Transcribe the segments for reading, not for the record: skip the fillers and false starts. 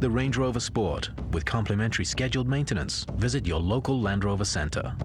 the Range Rover Sport. With complimentary scheduled maintenance, visit your local Land Rover Center.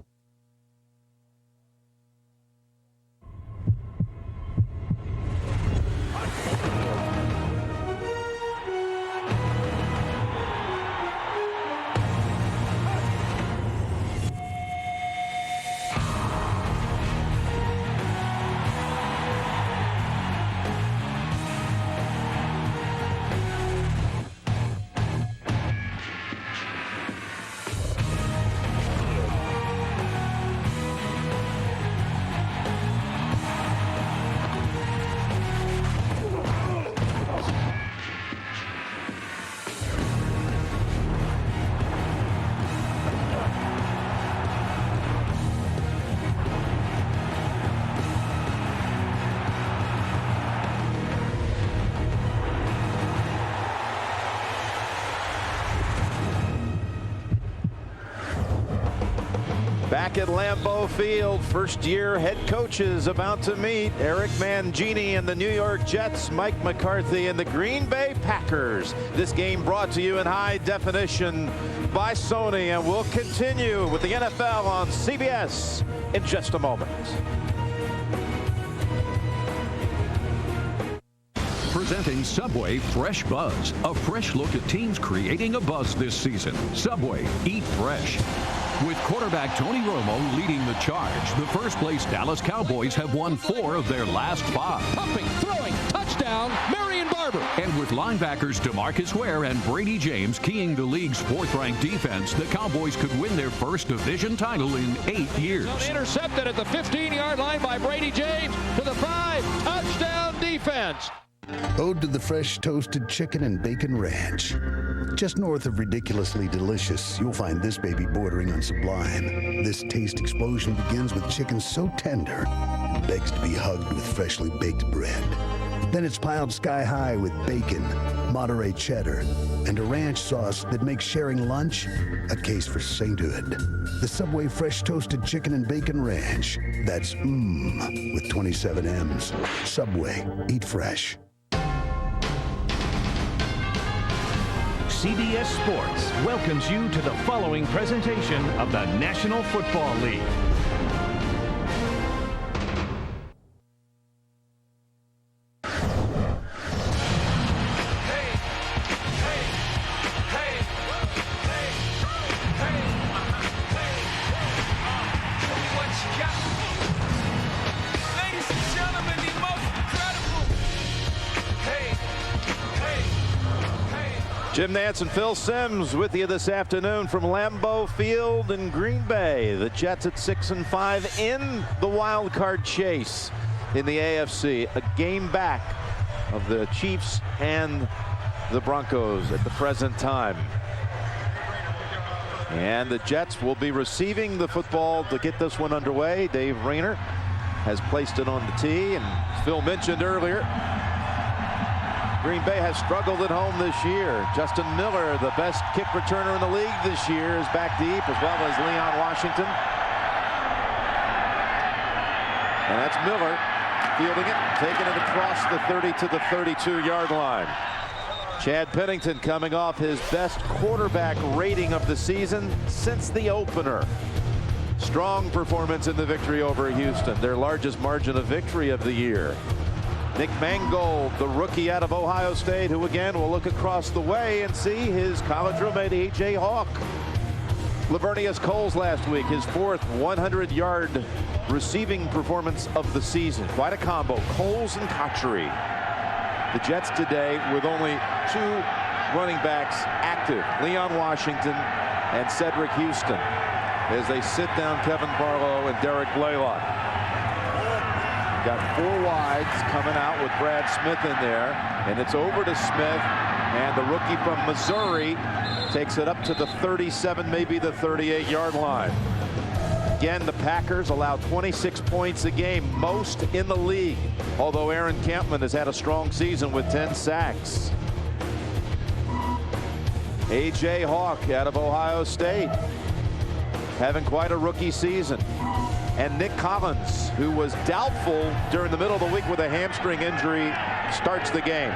Back at Lambeau Field, first-year head coaches about to meet. Eric Mangini and the New York Jets, Mike McCarthy and the Green Bay Packers. This game brought to you in high definition by Sony, and we'll continue with the NFL on CBS in just a moment. Presenting Subway Fresh Buzz, a fresh look at teams creating a buzz this season. Subway, eat fresh. With quarterback Tony Romo leading the charge, the first-place Dallas Cowboys have won 4 of their last 5. Pumping, throwing, touchdown, Marion Barber. And with linebackers DeMarcus Ware and Brady James keying the league's 4th-ranked defense, the Cowboys could win their first division title in 8 years. Intercepted at the 15-yard line by Brady James to the 5. Touchdown defense. Ode to the fresh toasted chicken and bacon ranch. Just north of ridiculously delicious, you'll find this baby bordering on sublime. This taste explosion begins with chicken so tender, it begs to be hugged with freshly baked bread. Then it's piled sky high with bacon, Monterey cheddar, and a ranch sauce that makes sharing lunch a case for sainthood. The Subway fresh toasted chicken and bacon ranch. That's with 27 M's. Subway, eat fresh. CBS Sports welcomes you to the following presentation of the National Football League. Jim Nantz and Phil Simms with you this afternoon from Lambeau Field in Green Bay. The Jets at 6-5 in the wild card chase in the AFC. A game back of the Chiefs and the Broncos at the present time. And the Jets will be receiving the football to get this one underway. Dave Rayner has placed it on the tee, and as Phil mentioned earlier, Green Bay has struggled at home this year. Justin Miller, the best kick returner in the league this year, is back deep, as well as Leon Washington. And that's Miller fielding it, taking it across the 30 to the 32-yard line. Chad Pennington coming off his best quarterback rating of the season since the opener. Strong performance in the victory over Houston, their largest margin of victory of the year. Nick Mangold, the rookie out of Ohio State, who again will look across the way and see his college roommate A.J. Hawk. Lavernius Coles last week, his 4th 100-yard receiving performance of the season. Quite a combo, Coles and Cotchery. The Jets today with only 2 running backs active, Leon Washington and Cedric Houston, as they sit down Kevin Barlow and Derek Blaylock. Got 4 wides coming out with Brad Smith in there, and it's over to Smith, and the rookie from Missouri takes it up to the 37, maybe the 38-yard line. Again, the Packers allow 26 points a game, most in the league, although Aaron Campman has had a strong season with 10 sacks. A.J. Hawk out of Ohio State, having quite a rookie season. And Nick Collins, who was doubtful during the middle of the week with a hamstring injury, starts the game.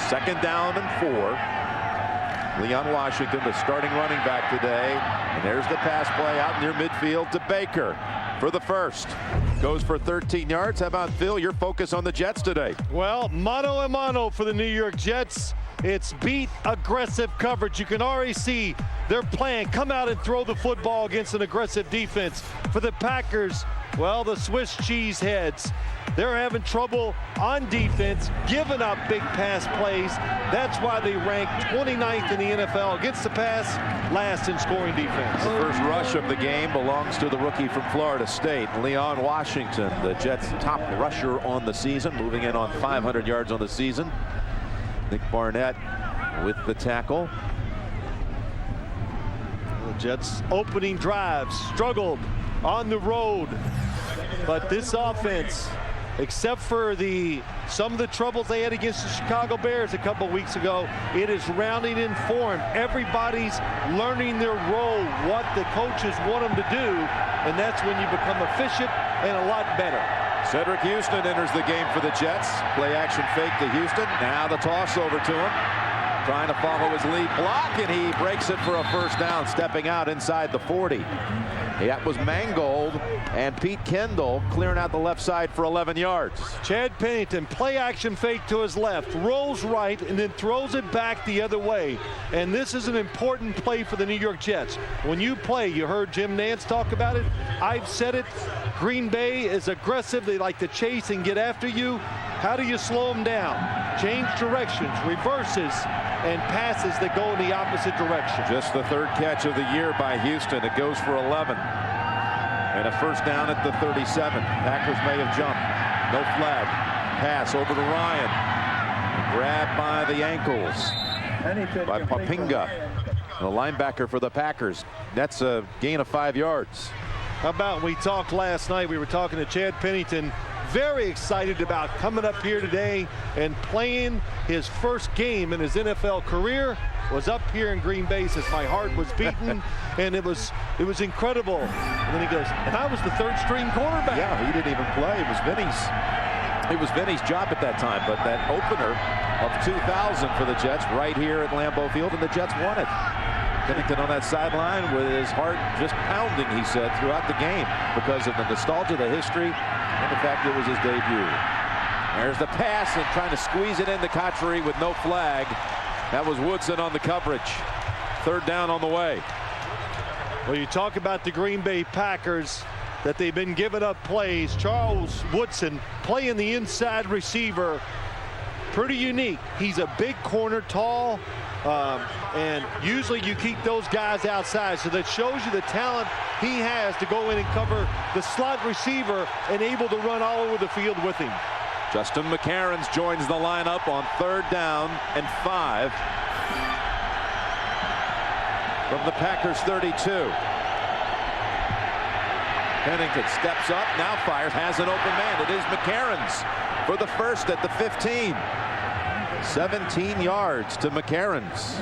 Second down and 4. Leon Washington, the starting running back today. And there's the pass play out near midfield to Baker for the first. Goes for 13 yards. How about, Phil, your focus on the Jets today? Well, mano a mano for the New York Jets. It's beat aggressive coverage. You can already see their plan. Come out and throw the football against an aggressive defense. For the Packers, well, the Swiss cheese heads. They're having trouble on defense, giving up big pass plays. That's why they rank 29th in the NFL against the pass, last in scoring defense. The first rush of the game belongs to the rookie from Florida State, Leon Washington, the Jets' top rusher on the season, moving in on 500 yards on the season. Nick Barnett with the tackle. The Jets' opening drive struggled on the road, but this offense, except for some of the troubles they had against the Chicago Bears a couple weeks ago, it is rounding in form. Everybody's learning their role, what the coaches want them to do, and that's when you become efficient and a lot better. Cedric Houston enters the game for the Jets. Play action fake to Houston. Now the toss over to him. Trying to follow his lead block, and he breaks it for a first down, stepping out inside the 40. That was Mangold and Pete Kendall clearing out the left side for 11 yards. Chad Pennington, play action fake to his left, rolls right, and then throws it back the other way. And this is an important play for the New York Jets. When you play, you heard Jim Nantz talk about it. I've said it. Green Bay is aggressive. They like to chase and get after you. How do you slow them down? Change directions, reverses, and passes that go in the opposite direction. Just the third catch of the year by Houston. It goes for 11. And a first down at the 37. Packers may have jumped. No flag. Pass over to Ryan. Grabbed by the ankles by Papinga, the linebacker for the Packers. That's a gain of 5 yards. How about we talked last night? We were talking to Chad Pennington. Very excited about coming up here today and playing his first game in his NFL career. Was up here in Green Bay since my heart was beating, and it was incredible. And then he goes, and I was the third string quarterback. Yeah, he didn't even play. It was Vinny's job at that time, but that opener of 2000 for the Jets right here at Lambeau Field, and the Jets won it. Pennington on that sideline with his heart just pounding, he said, throughout the game because of the nostalgia, the history, and the fact it was his debut. There's the pass and trying to squeeze it into Cotchery with no flag. That was Woodson on the coverage. Third down on the way. Well, you talk about the Green Bay Packers, that they've been giving up plays. Charles Woodson playing the inside receiver. Pretty unique. He's a big corner, tall, and usually you keep those guys outside. So that shows you the talent he has to go in and cover the slot receiver and able to run all over the field with him. Justin McCarons joins the lineup on 3rd down and 5 from the Packers 32. Pennington steps up, now fires, has an open man. It is McCarons for the first at the 15. 17 yards to McCarons.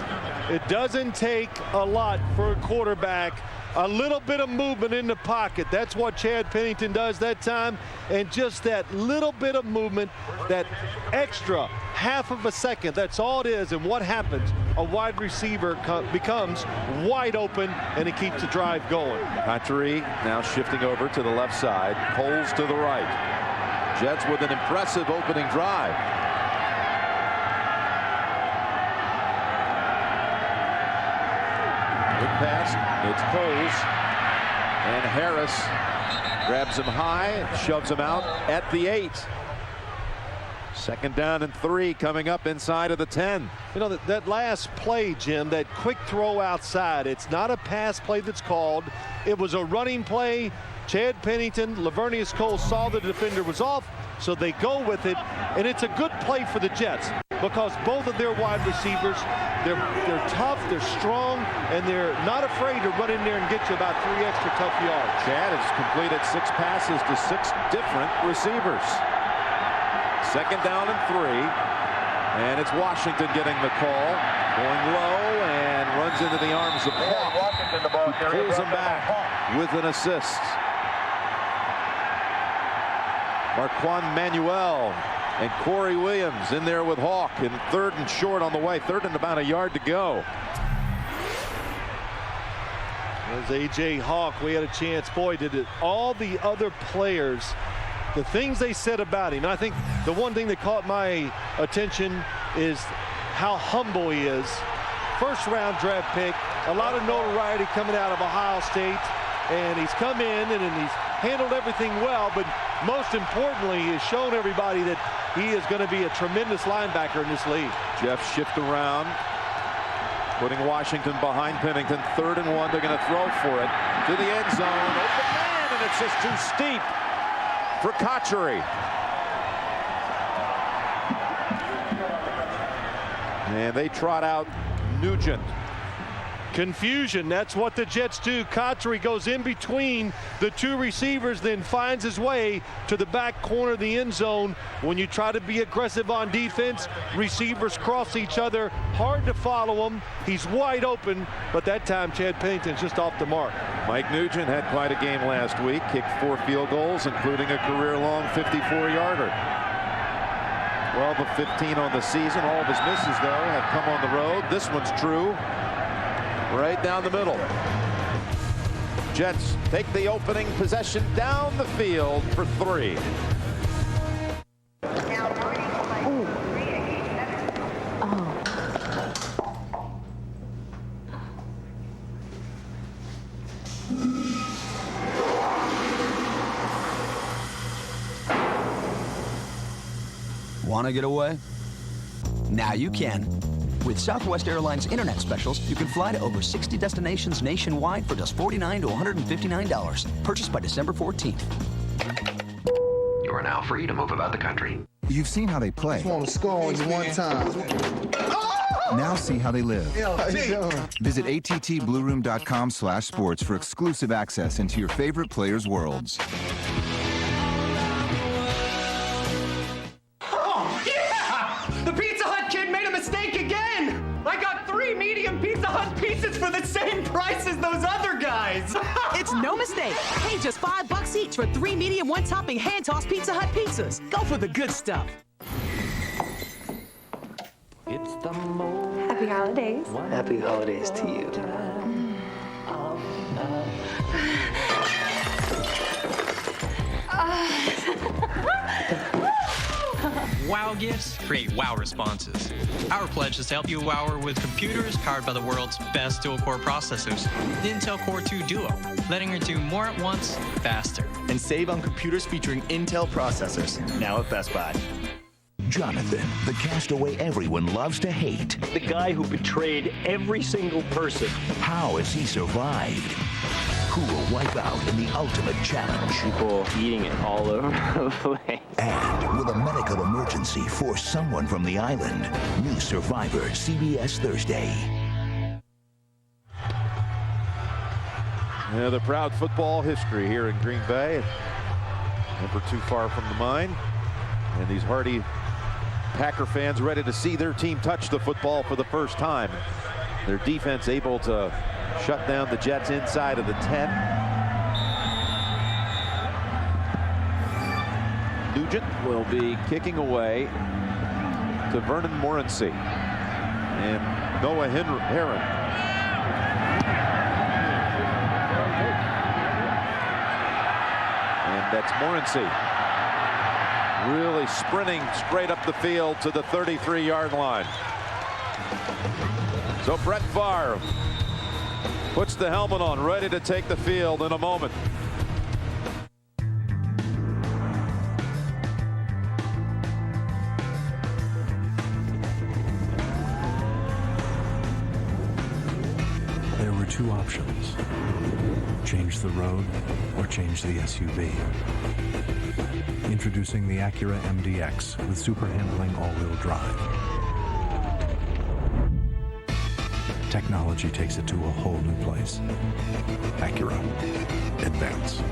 It doesn't take a lot for a quarterback. A little bit of movement in the pocket. That's what Chad Pennington does that time. And just that little bit of movement, that extra half of a second, that's all it is. And what happens? A wide receiver becomes wide open, and it keeps the drive going. Cotchery now shifting over to the left side. Coles to the right. Jets with an impressive opening drive. Good pass. It's Coles. And Harris grabs him high, shoves him out at the 8. 2nd down and 3 coming up inside of the 10. You know, that last play, Jim, that quick throw outside, it's not a pass play that's called. It was a running play. Chad Pennington, Lavernius Cole saw the defender was off, so they go with it. And it's a good play for the Jets because both of their wide receivers, they're tough, they're strong, and they're not afraid to run in there and get you about 3 extra tough yards. Chad has completed 6 passes to 6 different receivers. 2nd down and 3. And it's Washington getting the call. Going low and runs into the arms of Hawk, who pulls him back with an assist. Marquand Manuel And Corey Williams in there with Hawk, and 3rd and short on the way. 3rd and about a yard to go. There's A.J. Hawk. We had a chance. Boy, did it. All the other players, the things they said about him. I think the one thing that caught my attention is how humble he is. 1st-round draft pick. A lot of notoriety coming out of Ohio State. And he's come in and he's handled everything well. But most importantly, he has shown everybody that he is going to be a tremendous linebacker in this league. Jeff shift around, putting Washington behind Pennington. 3rd and 1. They're going to throw for it to the end zone. Open man, and it's just too steep for Cotchery. And they trot out Nugent. Confusion. That's what the Jets do. Cotchery goes in between the 2 receivers, then finds his way to the back corner of the end zone. When you try to be aggressive on defense, receivers cross each other. Hard to follow him. He's wide open, but that time Chad Pennington's just off the mark. Mike Nugent had quite a game last week. Kicked 4 field goals, including a career-long 54-yarder. 12 of 15 on the season. All of his misses, though, have come on the road. This one's true. Right down the middle. Jets take the opening possession down the field for 3. Want to get away? Now you can. With Southwest Airlines Internet Specials, you can fly to over 60 destinations nationwide for just $49 to $159. Purchased by December 14th. You are now free to move about the country. You've seen how they play. Just want to score on you one time. Now see how they live. Visit attblueroom.com/sports for exclusive access into your favorite players' worlds. Oh, yeah! The Pizza Hut kid made a mistake again! I got 3 medium Pizza Hut pizzas for the same price as those other guys! It's no mistake. Pay just $5 each for 3 medium 1-topping hand-tossed Pizza Hut pizzas. Go for the good stuff. It's the most Happy holidays. Happy holidays to you. Wow gifts create wow responses. Our pledge is to help you wow with computers powered by the world's best dual-core processors, the Intel Core 2 Duo, letting her do more at once, faster. And save on computers featuring Intel processors, now at Best Buy. Jonathan, the castaway everyone loves to hate. The guy who betrayed every single person. How has he survived? Who will wipe out in the ultimate challenge? People eating it all over the place. And will a medical emergency force someone from the island? New Survivor, CBS Thursday. Yeah, the proud football history here in Green Bay. Never too far from the mine. And these hardy Packer fans ready to see their team touch the football for the first time. Their defense able to shut down the Jets inside of the 10. Nugent will be kicking away to Vernon Morency and Noah Herron. And that's Morency really sprinting straight up the field to the 33-yard line. So Brett Favre puts the helmet on, ready to take the field in a moment. There were 2 options. Change the road or change the SUV. Introducing the Acura MDX with super handling all-wheel drive. Technology takes it to a whole new place. Acura. Advance.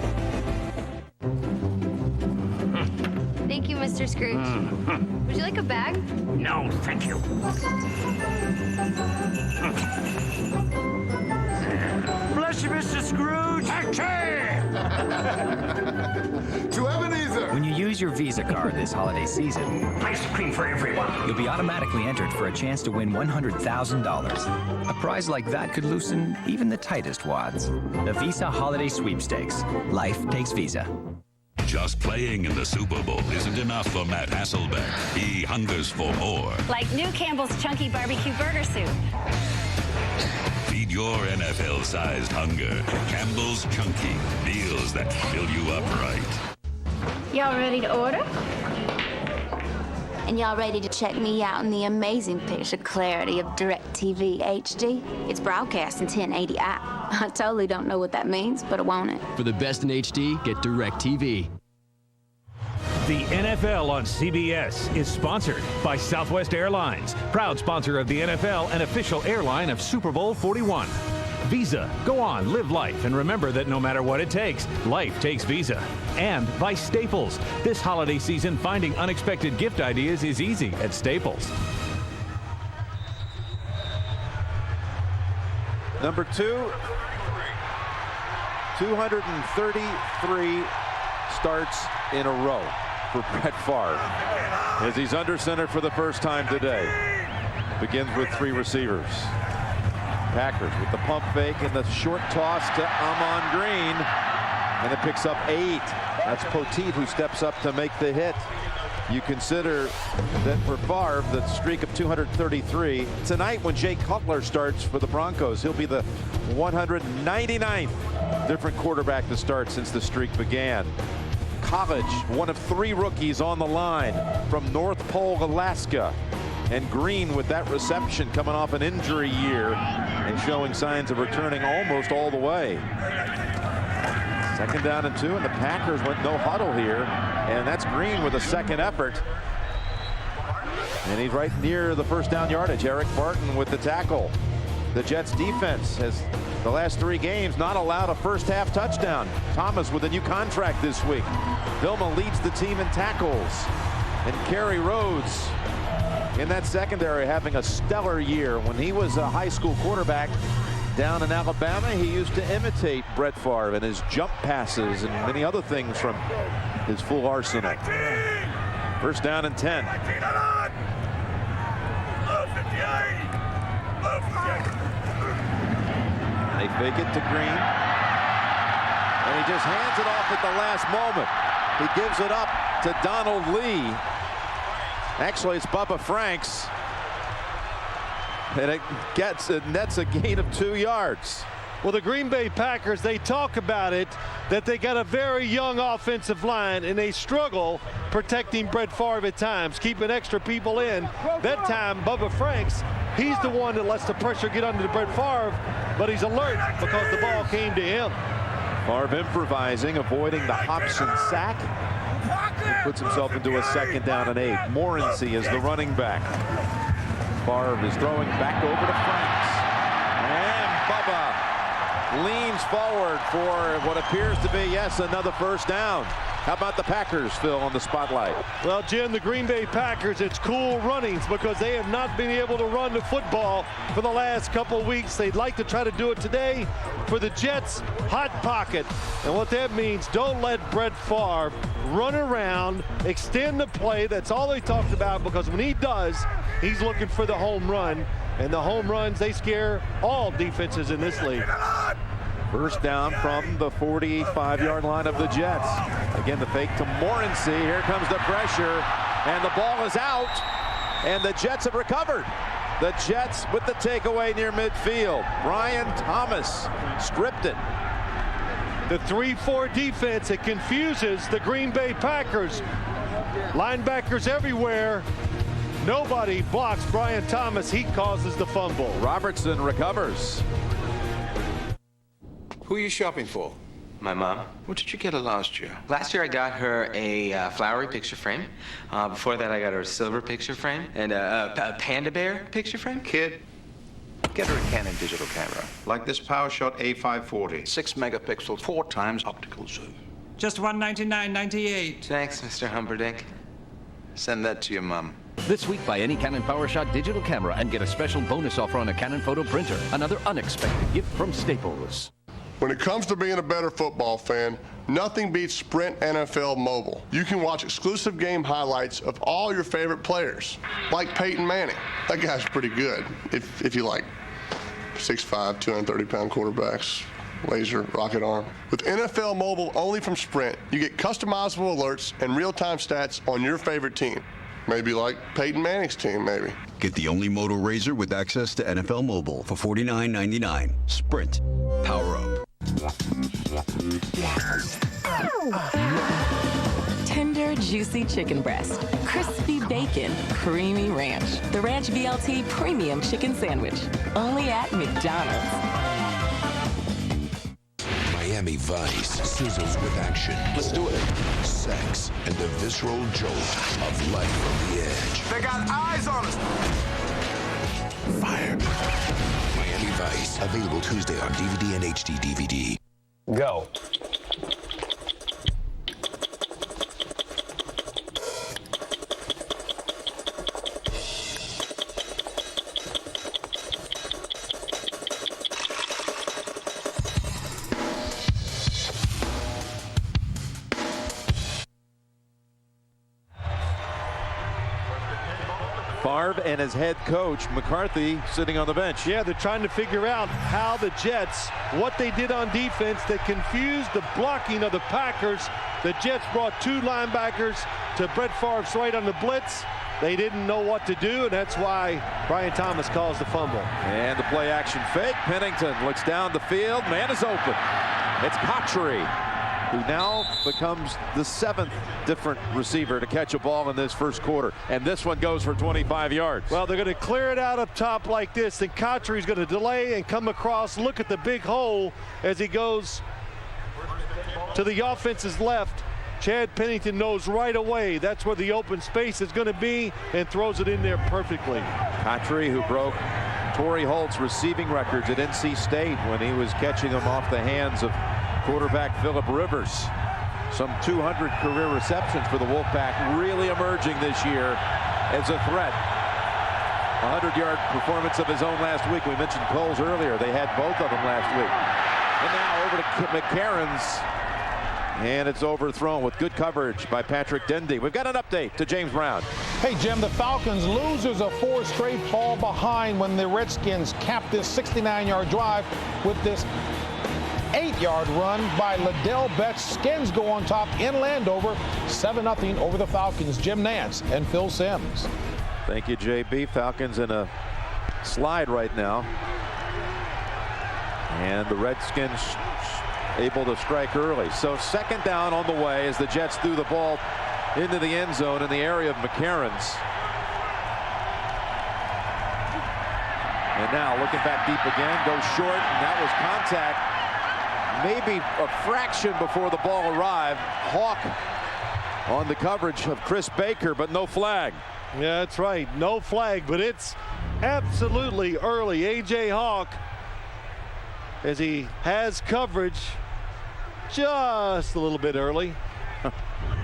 Thank you, Mr. Scrooge. Would you like a bag? No, thank you. Bless you, Mr. Scrooge. To Ebenezer. When you use use your Visa card this holiday season, Ice cream for everyone. you'll be automatically entered for a chance to win $100,000. A prize like that could loosen even the tightest wads. The Visa Holiday Sweepstakes. Life takes Visa. Just playing in the Super Bowl isn't enough for Matt Hasselbeck. He hungers for more. Like new Campbell's Chunky Barbecue Burger Soup. Feed your NFL-sized hunger. Campbell's Chunky. Meals that fill you up right. Y'all ready to order? And y'all ready to check me out in the amazing picture clarity of DirecTV HD? It's broadcast in 1080i. I totally don't know what that means, but I want it. For the best in HD, get DirecTV. The NFL on CBS is sponsored by Southwest Airlines, proud sponsor of the NFL and official airline of Super Bowl 41. Visa, go on, live life, and remember that no matter what it takes, life takes Visa. And by Staples. This holiday season, finding unexpected gift ideas is easy at Staples. Number 2, 233 starts in a row for Brett Favre as he's under center for the first time today. Begins with 3 receivers. Packers with the pump fake and the short toss to Amon Green, and it picks up 8. That's Poteet who steps up to make the hit. You consider that for Favre, the streak of 233. Tonight when Jay Cutler starts for the Broncos, he'll be the 199th different quarterback to start since the streak began. College, one of 3 rookies on the line from North Pole, Alaska. And Green with that reception coming off an injury year and showing signs of returning almost all the way. 2nd down and 2, and the Packers went no huddle here, and that's Green with a second effort. And he's right near the first down yardage. Eric Barton with the tackle. The Jets defense has the last 3 games not allowed a first half touchdown. Thomas with a new contract this week. Vilma leads the team in tackles. And Kerry Rhodes in that secondary having a stellar year. When he was a high school quarterback down in Alabama, he used to imitate Brett Favre and his jump passes and many other things from his full arsenal. First down and 10. They fake it to Green, and he just hands it off at the last moment. He gives it up to Donald Lee. Actually, it's Bubba Franks, and it nets a gain of 2 yards. Well, the Green Bay Packers, they talk about it, that they got a very young offensive line, and they struggle protecting Brett Favre at times, keeping extra people in. That time, Bubba Franks, he's the one that lets the pressure get under Brett Favre, but he's alert because the ball came to him. Favre improvising, avoiding the Hobson sack. He puts himself into a 2nd down and 8. Morency is the running back. Favre is throwing back over to Franks. And Bubba leans forward for what appears to be, yes, another first down. How about the Packers, Phil, on the spotlight? Well, Jim, the Green Bay Packers, it's cool runnings because they have not been able to run the football for the last couple of weeks. They'd like to try to do it today. For the Jets, hot pocket. And what that means, don't let Brett Favre run around, extend the play. That's all they talked about, because when he does, he's looking for the home run. And the home runs, they scare all defenses in this league. First down from the 45-yard line of the Jets. Again, the fake to Morency. Here comes the pressure, and the ball is out, and the Jets have recovered. The Jets with the takeaway near midfield. Brian Thomas stripped it. The 3-4 defense, it confuses the Green Bay Packers. Linebackers everywhere. Nobody blocks Brian Thomas. He causes the fumble. Robertson recovers. Who are you shopping for? My mom. What did you get her last year? Last year I got her a flowery picture frame. Before that I got her a silver picture frame and a panda bear picture frame. Kid, get her a Canon digital camera. Like this PowerShot A540. 6 megapixels, 4 times optical zoom. Just $199.98. Thanks, Mr. Humperdinck. Send that to your mom. This week, buy any Canon PowerShot digital camera and get a special bonus offer on a Canon photo printer. Another unexpected gift from Staples. When it comes to being a better football fan, Nothing beats Sprint NFL Mobile. You can watch exclusive game highlights of all your favorite players, like Peyton Manning. That guy's pretty good, if you like 6'5", 230-pound quarterbacks, laser rocket arm. With NFL Mobile only from Sprint, you get customizable alerts and real-time stats on your favorite team. Maybe like Peyton Manning's team, maybe. Get the only Moto Razor with access to NFL Mobile for $49.99. Sprint. Power up. Tender, juicy chicken breast, crispy bacon, creamy ranch. The Ranch BLT Premium Chicken Sandwich. Only at McDonald's. Miami Vice sizzles with action. Let's do it. Sex and the visceral jolt of life on the edge. They got eyes on us. Fire. Miami Vice. Available Tuesday on DVD and HD DVD. Go. Favre and his head coach, McCarthy, sitting on the bench. Yeah, they're trying to figure out how the Jets, what they did on defense that confused the blocking of the Packers. The Jets brought two linebackers to Brett Favre's right on the blitz. They didn't know what to do, and that's why Brian Thomas calls the fumble. And the play action fake. Pennington looks down the field. Man is open. It's Cotchery, who now becomes the 7th different receiver to catch a ball in this first quarter. And this one goes for 25 yards. Well, they're going to clear it out up top like this. And Cotchery's going to delay and come across. Look at the big hole as he goes to the offense's left. Chad Pennington knows right away that's where the open space is going to be and throws it in there perfectly. Cotchery, who broke Torrey Holt's receiving records at NC State when he was catching them off the hands of quarterback Phillip Rivers. Some 200 career receptions for the Wolfpack, really emerging this year as a threat. 100-yard performance of his own last week. We mentioned Coles earlier. They had both of them last week. And now over to McCarron's. And it's overthrown with good coverage by Patrick Dendy. We've got an update to James Brown. Hey, Jim, the Falcons losers of 4 straight fall behind when the Redskins capped this 69-yard drive with this 8-yard run by Liddell Betts. Skins go on top in Landover, 7-0 over the Falcons. Jim Nantz and Phil Simms. Thank you, JB. Falcons in a slide right now. And the Redskins able to strike early. So second down on the way as the Jets threw the ball into the end zone in the area of McCarron's. And now looking back deep again, goes short, and that was contact. Maybe a fraction before the ball arrived. Hawk on the coverage of Chris Baker, but no flag. Yeah, that's right. No flag, but it's absolutely early. A.J. Hawk, as he has coverage just a little bit early,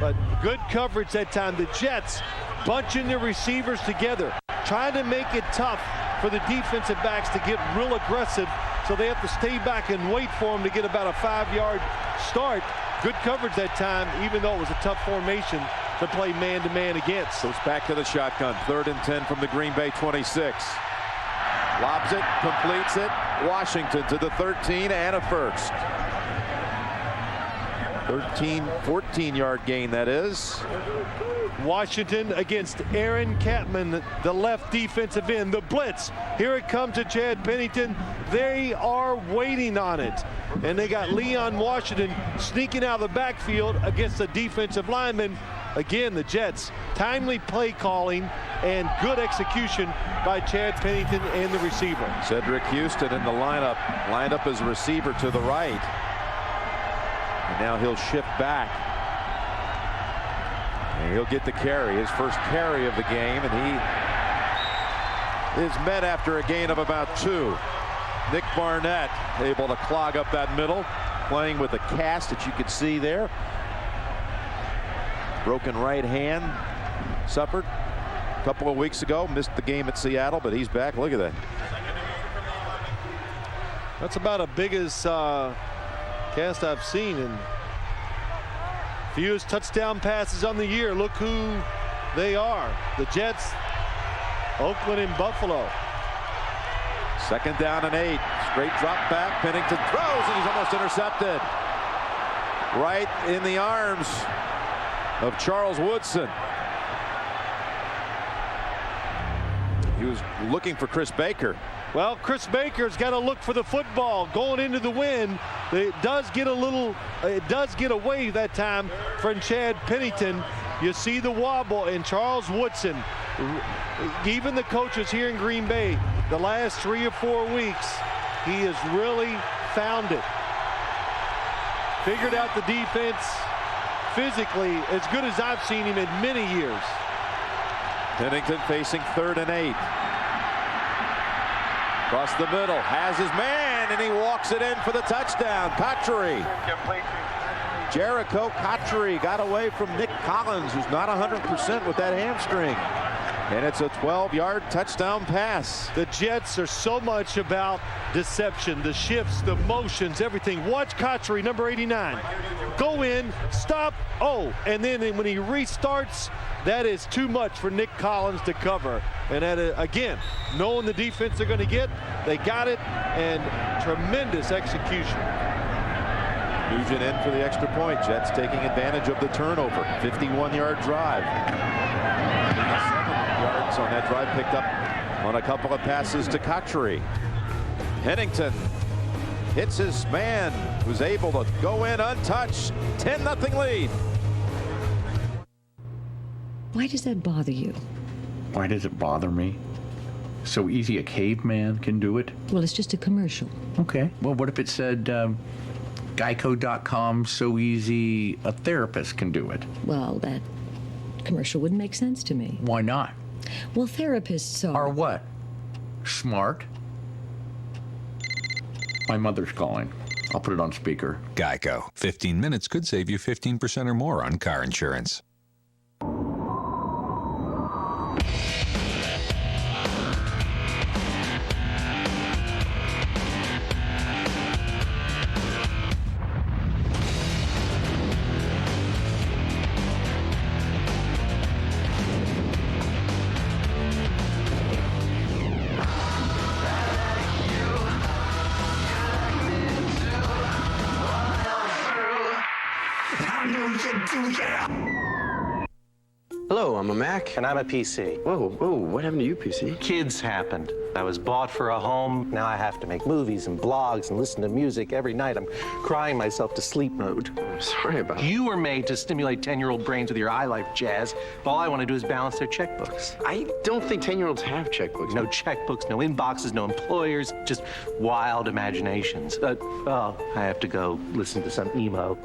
but good coverage that time. The Jets bunching their receivers together, trying to make it tough for the defensive backs to get real aggressive, so they have to stay back and wait for him to get about a 5-yard start. Good coverage that time, even though it was a tough formation to play man-to-man against. So it's back to the shotgun. 3rd and 10 from the Green Bay 26. Lobs it, completes it. Washington to the 13 and a first. 14-yard gain, that is. Washington against Aaron Catman, the left defensive end. The blitz. Here it comes to Chad Pennington. They are waiting on it. And they got Leon Washington sneaking out of the backfield against the defensive lineman. Again, the Jets, timely play calling and good execution by Chad Pennington and the receiver. Cedric Houston in the lineup, lined up as receiver to the right. And now he'll shift back. And he'll get the carry, his first carry of the game, and he is met after a gain of about 2. Nick Barnett able to clog up that middle, playing with a cast that you could see there. Broken right hand suffered a couple of weeks ago, missed the game at Seattle, but he's back. Look at that. That's about as big as cast I've seen in Fewest touchdown passes on the year. Look who they are. The Jets, Oakland, and Buffalo. 2nd down and 8. Straight drop back. Pennington throws, and he's almost intercepted. Right in the arms of Charles Woodson. He was looking for Chris Baker. Well, Chris Baker's got to look for the football going into the wind. It does get away that time from Chad Pennington. You see the wobble, and Charles Woodson, even the coaches here in Green Bay, the last 3 or 4 weeks, he has really found it. Figured out the defense physically as good as I've seen him in many years. Pennington facing 3rd and 8. Across the middle, has his man, and he walks it in for the touchdown. Cotchery. Jerricho Cotchery got away from Nick Collins, who's not 100% with that hamstring. And it's a 12-yard touchdown pass. The Jets are so much about deception, the shifts, the motions, everything. Watch Cotchery, number 89. Go in, stop, and then when he restarts, that is too much for Nick Collins to cover. And that, again, knowing the defense they're going to get, they got it, and tremendous execution. Nugent in for the extra point. Jets taking advantage of the turnover. 51-yard drive. 7 yards on that drive, picked up on a couple of passes to Cotchery. Pennington hits his man, who's able to go in untouched. 10-0 lead. Why does that bother you? Why does it bother me? So easy a caveman can do it? Well, it's just a commercial. Okay. Well, what if it said Geico.com, so easy a therapist can do it? Well, that commercial wouldn't make sense to me. Why not? Well, therapists are what? Smart? My mother's calling. I'll put it on speaker. Geico. 15 minutes could save you 15% or more on car insurance. Hello, I'm a Mac. And I'm a PC. Whoa, what happened to you, PC? Kids happened. I was bought for a home. Now I have to make movies and blogs and listen to music every night. I'm crying myself to sleep mode. I'm sorry about it. You were made to stimulate 10-year-old brains with your iLife jazz. All I want to do is balance their checkbooks. I don't think 10-year-olds have checkbooks. No checkbooks, no inboxes, no employers, just wild imaginations. I have to go listen to some emo.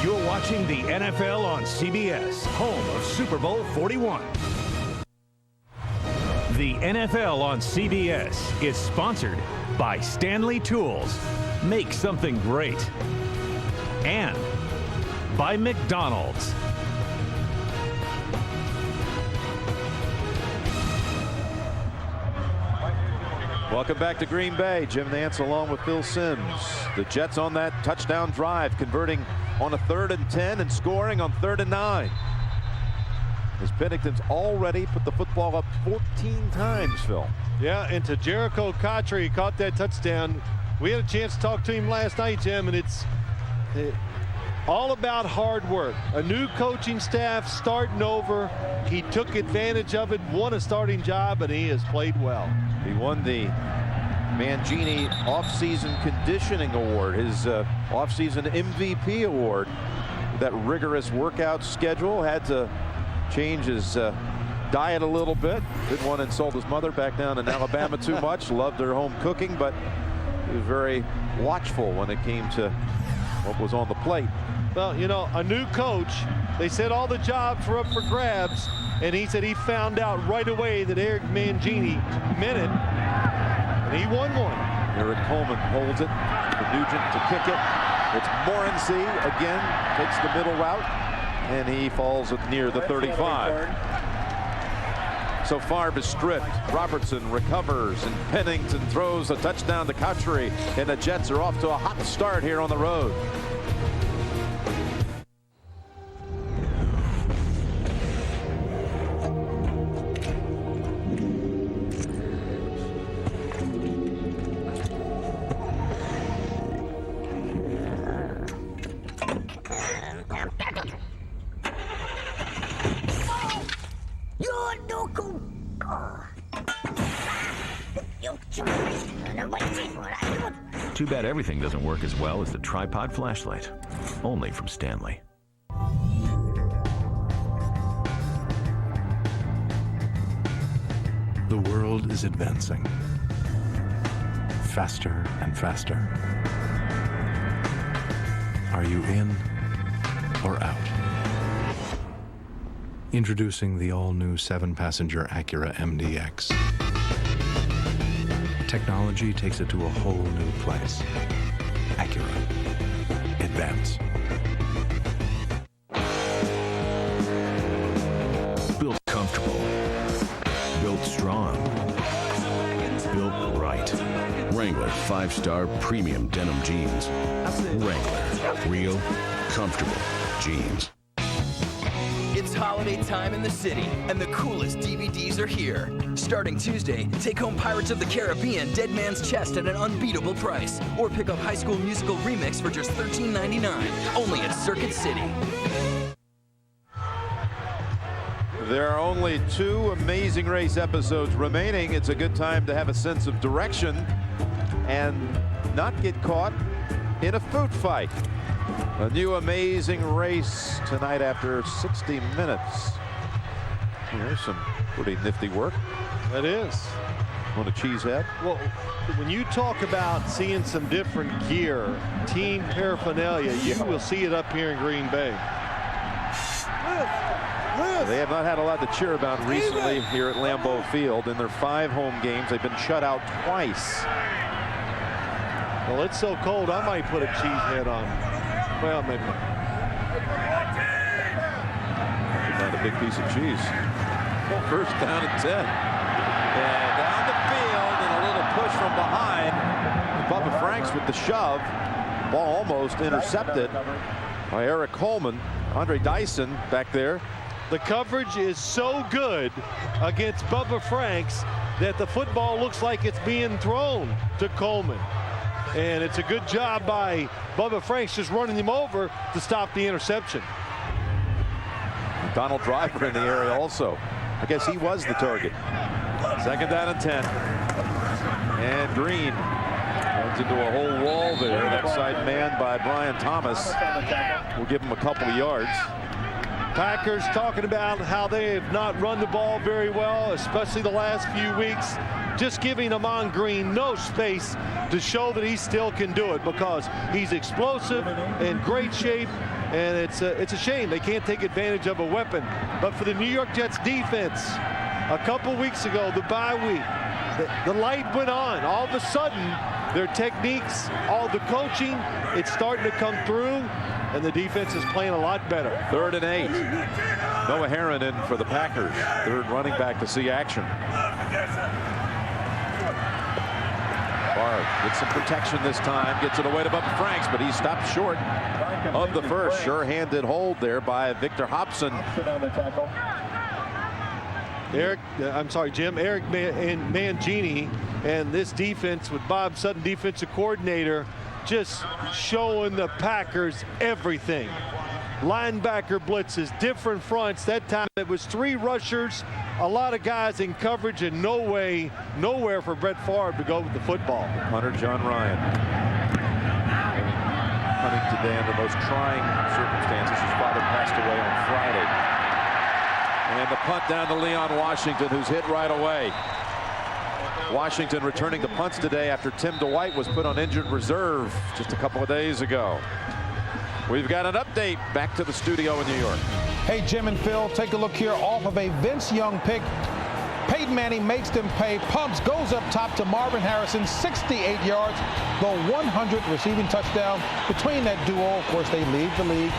You're watching the NFL on CBS, home of Super Bowl 41. The NFL on CBS is sponsored by Stanley Tools. Make something great. And by McDonald's. Welcome back to Green Bay. Jim Nantz along with Phil Simms. The Jets on that touchdown drive, converting on a 3rd and 10 and scoring on 3rd and 9. As Pennington's already put the football up 14 times, Phil. Yeah, and to Jerricho Cotchery, he caught that touchdown. We had a chance to talk to him last night, Jim, and it's all about hard work. A new coaching staff starting over. He took advantage of it, won a starting job, and he has played well. He won the Mangini offseason conditioning award, his offseason MVP award. That rigorous workout schedule, had to change his diet a little bit. Didn't want to insult his mother back down in Alabama too much. Loved her home cooking, but he was very watchful when it came to what was on the plate. Well, you know, a new coach, they said all the jobs were up for grabs, and he said he found out right away that Eric Mangini meant it, and he won one. Eric Coleman holds it for Nugent to kick it. It's Morency again, takes the middle route, and he falls near the 35. So Favre is stripped. Robertson recovers, and Pennington throws a touchdown to Cotchery, and the Jets are off to a hot start here on the road. Too bad everything doesn't work as well as the tripod flashlight. Only from Stanley. The world is advancing. Faster and faster. Are you in or out? Introducing the all-new 7-passenger Acura MDX. Technology takes it to a whole new place. Acura. Advance. Built comfortable. Built strong. Built right. Wrangler 5-star premium denim jeans. Wrangler. Real, comfortable jeans. It's holiday time in the city, and the coolest DVDs are here. Starting Tuesday, take home Pirates of the Caribbean Dead Man's Chest at an unbeatable price. Or pick up High School Musical Remix for just $13.99, only at Circuit City. There are only 2 Amazing Race episodes remaining. It's a good time to have a sense of direction and not get caught in a food fight. A new Amazing Race tonight after 60 minutes. Here's some pretty nifty work. That is. On a cheese head. Well, when you talk about seeing some different gear, team paraphernalia, you will see it up here in Green Bay. They have not had a lot to cheer about recently here at Lambeau Field. In their 5 home games, they've been shut out twice. Well, it's so cold, I might put a cheese head on. Well, maybe. Not a big piece of cheese. First down and 10. And down the field, and a little push from behind. Bubba Franks with the shove. Ball almost intercepted by Eric Coleman. Andre Dyson back there. The coverage is so good against Bubba Franks that the football looks like it's being thrown to Coleman. And it's a good job by Bubba Franks just running him over to stop the interception. Donald Driver in the area also. I guess he was the target. Second down and 10. And Green runs into a whole wall there. That side man by Brian Thomas will give him a couple of yards. Packers talking about how they have not run the ball very well, especially the last few weeks. Just giving Amon Green no space to show that he still can do it, because he's explosive, in great shape, and it's a shame they can't take advantage of a weapon. But for the New York Jets defense, a couple weeks ago, the bye week, the light went on. All of a sudden, their techniques, all the coaching, it's starting to come through, and the defense is playing a lot better. 3rd and 8. Noah Herron in for the Packers. 3rd running back to see action. Barr gets some protection this time, gets it away to Bubba Franks, but he stopped short of the first. Sure-handed hold there by Victor Hobson. Eric Mangini and this defense with Bob Sutton, defensive coordinator, just showing the Packers everything. Linebacker blitzes, different fronts. That time it was 3 rushers, a lot of guys in coverage, and nowhere for Brett Favre to go with the football. Hunter John Ryan hunting today under most trying circumstances. His father passed away on Friday. And the punt down to Leon Washington, who's hit right away. Washington returning the punts today after Tim Dwight was put on injured reserve just a couple of days ago. We've got an update back to the studio in New York. Hey, Jim and Phil, take a look here off of a Vince Young pick. Peyton Manning makes them pay, pumps, goes up top to Marvin Harrison, 68 yards, the 100th receiving touchdown between that duo. Of course, they lead the league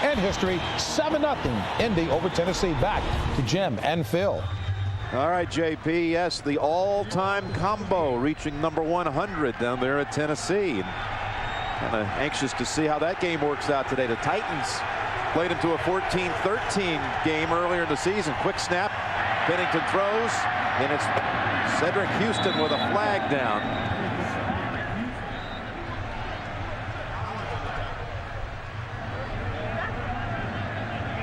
and history. 7-0 Indy over Tennessee. Back to Jim and Phil. All right, JP, yes, the all-time combo reaching number 100 down there at Tennessee. Kind of anxious to see how that game works out today. The Titans played into a 14-13 game earlier in the season. Quick snap, Pennington throws, and it's Cedric Houston with a flag down.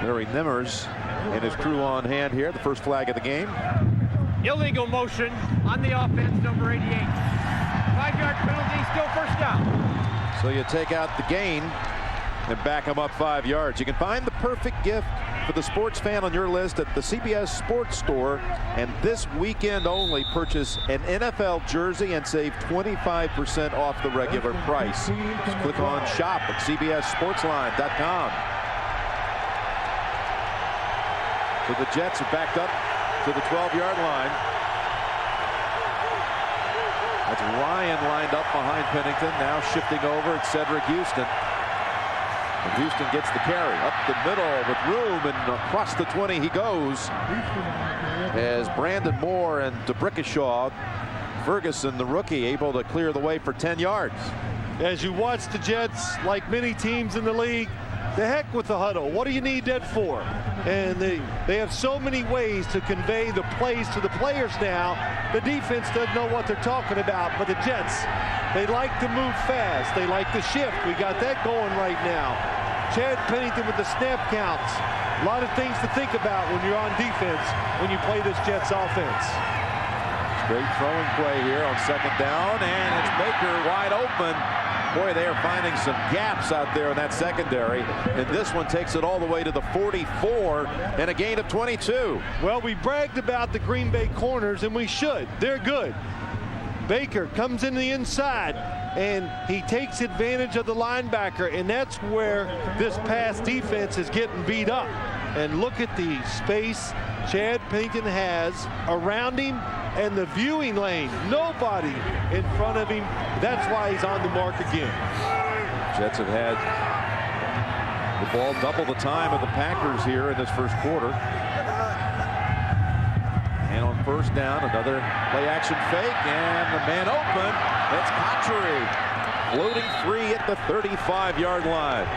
Larry Nimmers and his crew on hand here. The first flag of the game. Illegal motion on the offense, number 88. 5-yard penalty, still first down. So you take out the gain and back them up 5 yards. You can find the perfect gift for the sports fan on your list at the CBS Sports Store. And this weekend only, purchase an NFL jersey and save 25% off the regular price. Just click on shop at cbssportsline.com. So the Jets are backed up to the 12-yard line. That's Ryan lined up behind Pennington. Now shifting over, it's Cedric Houston. And Houston gets the carry up the middle with room, and across the 20 he goes. As Brandon Moore and DeBrickashaw, Ferguson, the rookie, able to clear the way for 10 yards. As you watch the Jets, like many teams in the league, the heck with the huddle. What do you need that for? And they have so many ways to convey the plays to the players now. The defense doesn't know what they're talking about, but the Jets, they like to move fast. They like to shift. We got that going right now. Chad Pennington with the snap counts. A lot of things to think about when you're on defense when you play this Jets offense. Great throwing play here on second down, and it's Baker wide open. Boy, they are finding some gaps out there in that secondary. And this one takes it all the way to the 44 and a gain of 22. Well, we bragged about the Green Bay corners, and we should. They're good. Baker comes in the inside, and he takes advantage of the linebacker, and that's where this pass defense is getting beat up. And look at the space Chad Pennington has around him and the viewing lane. Nobody in front of him. That's why he's on the mark again. Jets have had the ball double the time of the Packers here in this first quarter. And on first down, another play action fake, and the man open. It's Cotchery floating free at the 35-yard line.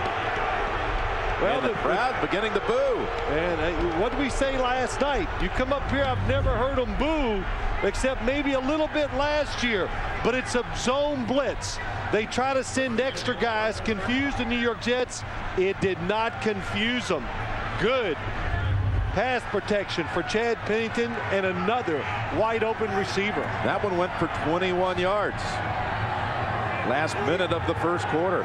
Well, the crowd beginning to boo. And what did we say last night? You come up here, I've never heard them boo, except maybe a little bit last year. But it's a zone blitz. They try to send extra guys, confuse the New York Jets. It did not confuse them. Good pass protection for Chad Pennington and another wide open receiver. That one went for 21 yards. Last minute of the first quarter.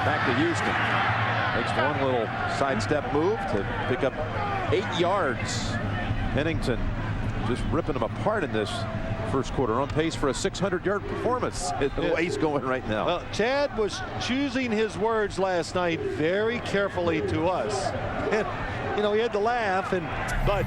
Back to Houston. Makes one little sidestep move to pick up 8 yards. Pennington just ripping them apart in this first quarter. On pace for a 600-yard performance. The way he's going right now. Well, Chad was choosing his words last night very carefully to us. And, you know, he had to laugh, but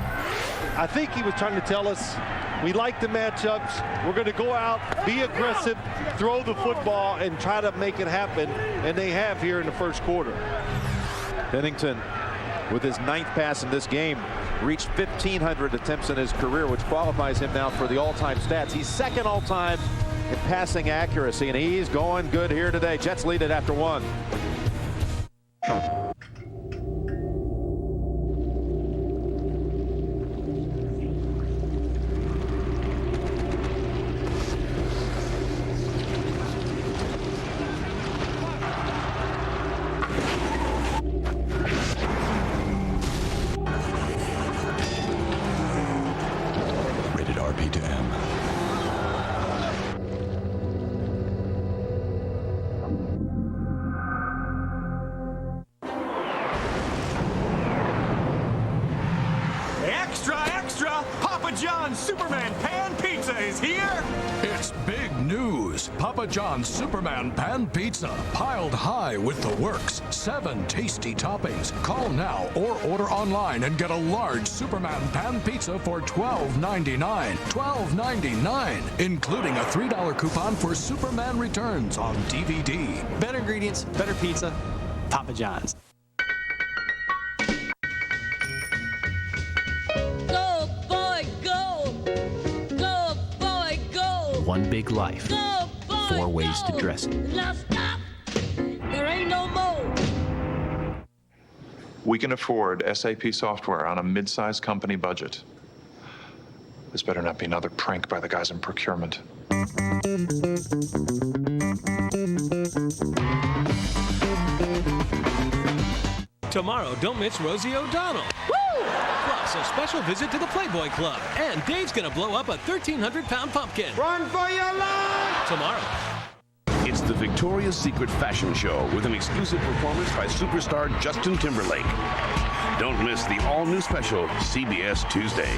I think he was trying to tell us we like the matchups. We're going to go out, be aggressive, throw the football, and try to make it happen. And they have here in the first quarter. Pennington, with his 9th pass in this game, reached 1,500 attempts in his career, which qualifies him now for the all-time stats. He's second all-time in passing accuracy, and he's going good here today. Jets lead it after 1. Superman Pan Pizza is here! It's big news. Papa John's Superman Pan Pizza, piled high with the works. 7 tasty toppings. Call now or order online and get a large Superman Pan Pizza for $12.99. $12.99, including a $3 coupon for Superman Returns on DVD. Better ingredients, better pizza, Papa John's. one big life. 4 ways to dress it. Now stop! There ain't no more. We can afford SAP software on a mid-sized company budget. This better not be another prank by the guys in procurement. Tomorrow, don't miss Rosie O'Donnell. Woo! Plus, a special visit to the Playboy Club. And Dave's gonna blow up a 1,300-pound pumpkin. Run for your life! Tomorrow. It's the Victoria's Secret Fashion Show with an exclusive performance by superstar Justin Timberlake. Don't miss the all-new special, CBS Tuesday.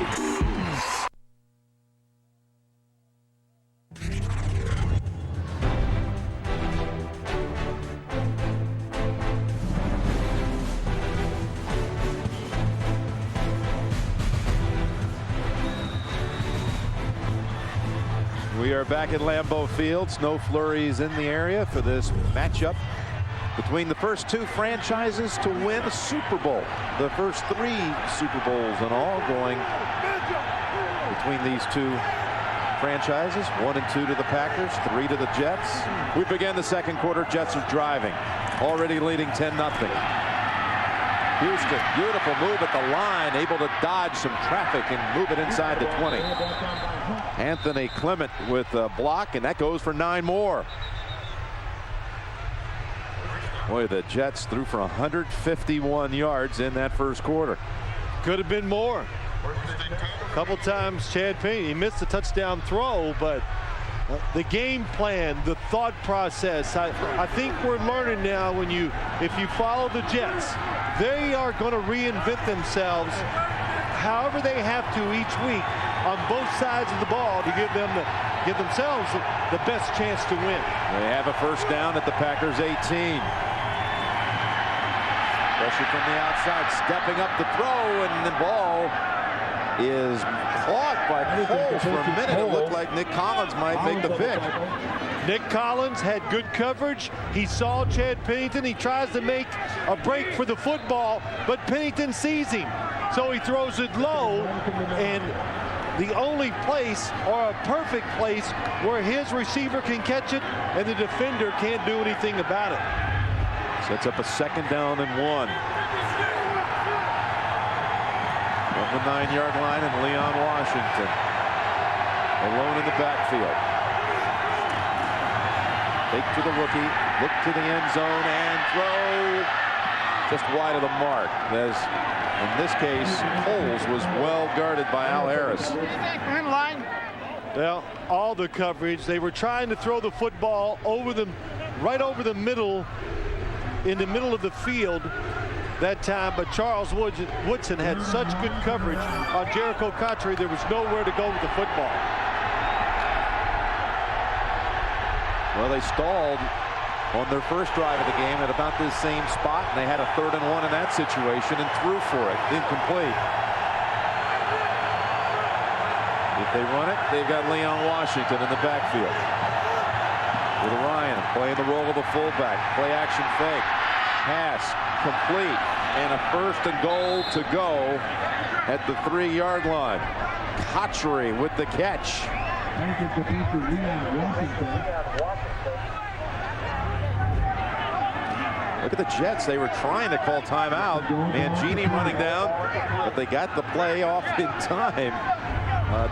We are back at Lambeau Field. Snow flurries in the area for this matchup between the first 2 franchises to win a Super Bowl. The first 3 Super Bowls in all going between these 2 franchises. 1 and 2 to the Packers, 3 to the Jets. We begin the second quarter. Jets are driving, already leading 10-0. Houston, beautiful move at the line, able to dodge some traffic and move it inside the 20. Anthony Clement with a block, and that goes for 9 more. Boy, the Jets threw for 151 yards in that first quarter. Could have been more. A couple times Chad Pennington, he missed a touchdown throw, but the game plan, the thought process, I think we're learning now if you follow the Jets, they are going to reinvent themselves however they have to each week on both sides of the ball to give themselves the best chance to win. They have a first down at the Packers 18. Pressure from the outside, stepping up the throw, and the ball is caught by Coles for a minute. It looked like Nick Collins might make the pick. Nick Collins had good coverage. He saw Chad Pennington. He tries to make a break for the football, but Pennington sees him. So he throws it low, and the only place, or a perfect place, where his receiver can catch it and the defender can't do anything about it. Sets up a second down and 1. From the 9-yard line, and Leon Washington alone in the backfield. Take to the rookie, look to the end zone, and throw just wide of the mark. As in this case, Coles was well guarded by Al Harris. Well, all the coverage. They were trying to throw the football over them, right over the middle, in the middle of the field that time, but Charles Woodson had such good coverage on Jerricho Cotchery, there was nowhere to go with the football. Well, they stalled on their first drive of the game at about this same spot, and they had a 3rd and 1 in that situation and threw for it. Incomplete. If they run it, they've got Leon Washington in the backfield. With Ryan playing the role of a fullback. Play action fake. Pass complete. And a 1st and goal to go at the 3-yard line. Cotchery with the catch. Look at the Jets. They were trying to call timeout. Mangini running down, but they got the play off in time,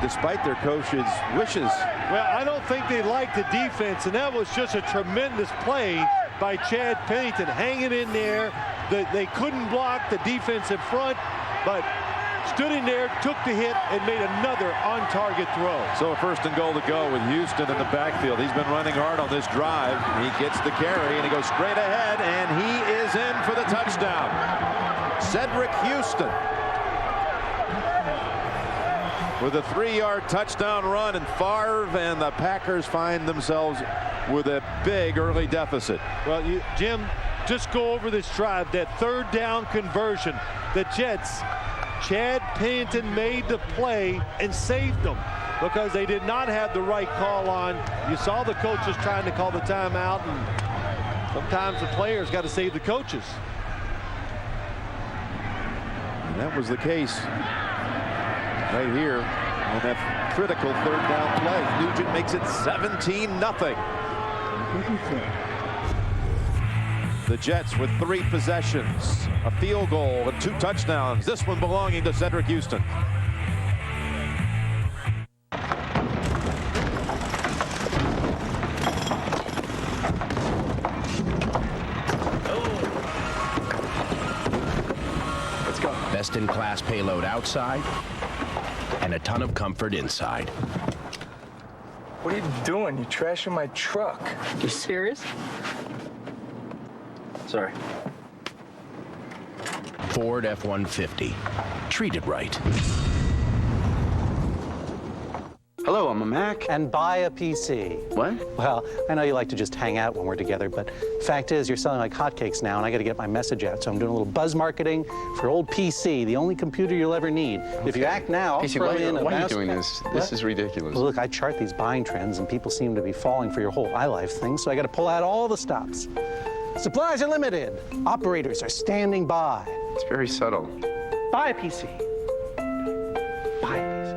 despite their coach's wishes. Well, I don't think they liked the defense, and that was just a tremendous play by Chad Pennington, hanging in there. They couldn't block the defense in front, but stood in there, took the hit, and made another on-target throw. So a 1st and goal to go with Houston in the backfield. He's been running hard on this drive. He gets the carry, and he goes straight ahead, and he is in for the touchdown. Cedric Houston with a 3-yard touchdown run, and Favre and the Packers find themselves with a big early deficit. Well, Jim, just go over this drive, that 3rd down conversion. The Jets, Chad Pennington made the play and saved them because they did not have the right call on. You saw the coaches trying to call the timeout, and sometimes the players got to save the coaches. And that was the case right here. on that critical third down play. Nugent makes it 17-0. The Jets with 3 possessions, a field goal, and 2 touchdowns. This one belonging to Cedric Houston. Let's go. Best-in-class payload outside and a ton of comfort inside. What are you doing? You're trashing my truck. You serious? Sorry. Ford F-150. Treat it right. Hello, I'm a Mac. And buy a PC. What? Well, I know you like to just hang out when we're together, but fact is you're selling like hotcakes now, and I got to get my message out. So I'm doing a little buzz marketing for old PC, the only computer you'll ever need. Okay. If you act now, PC, why are you doing this? This is ridiculous. Well, look, I chart these buying trends, and people seem to be falling for your whole iLife thing, so I got to pull out all the stops. Supplies are limited. Operators are standing by. It's very subtle. Buy a PC. Buy a PC.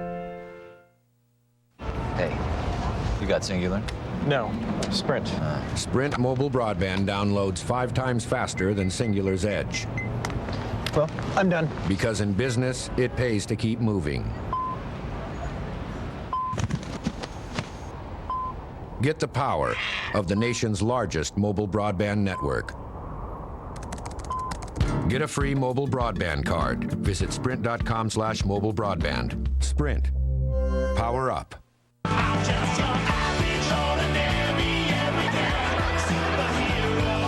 Hey, you got Singular? No, Sprint. Sprint mobile broadband downloads 5 times faster than Singular's Edge. Well, I'm done. Because in business, it pays to keep moving. Get the power of the nation's largest mobile broadband network. Get a free mobile broadband card. Visit sprint.com/mobile broadband. Sprint. Power up.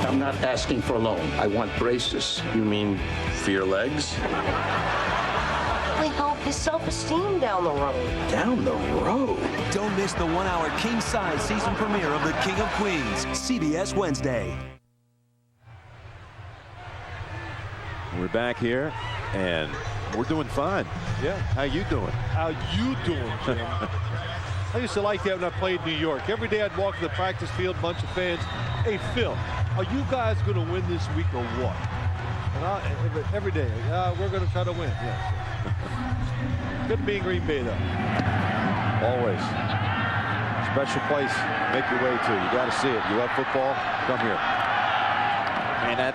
I'm not asking for a loan. I want braces. You mean for your legs? We help his self-esteem down the road. Down the road? Don't miss the 1-hour king-size season premiere of The King of Queens, CBS Wednesday. We're back here, and we're doing fine. Yeah. How you doing? How you doing, Jim? I used to like that when I played New York. Every day I'd walk to the practice field, bunch of fans. Hey, Phil, are you guys going to win this week or what? And every day, we're going to try to win. Yes. Good being Green Bay, though. Always. Special place, make your way to. You got to see it. You love football? Come here. And that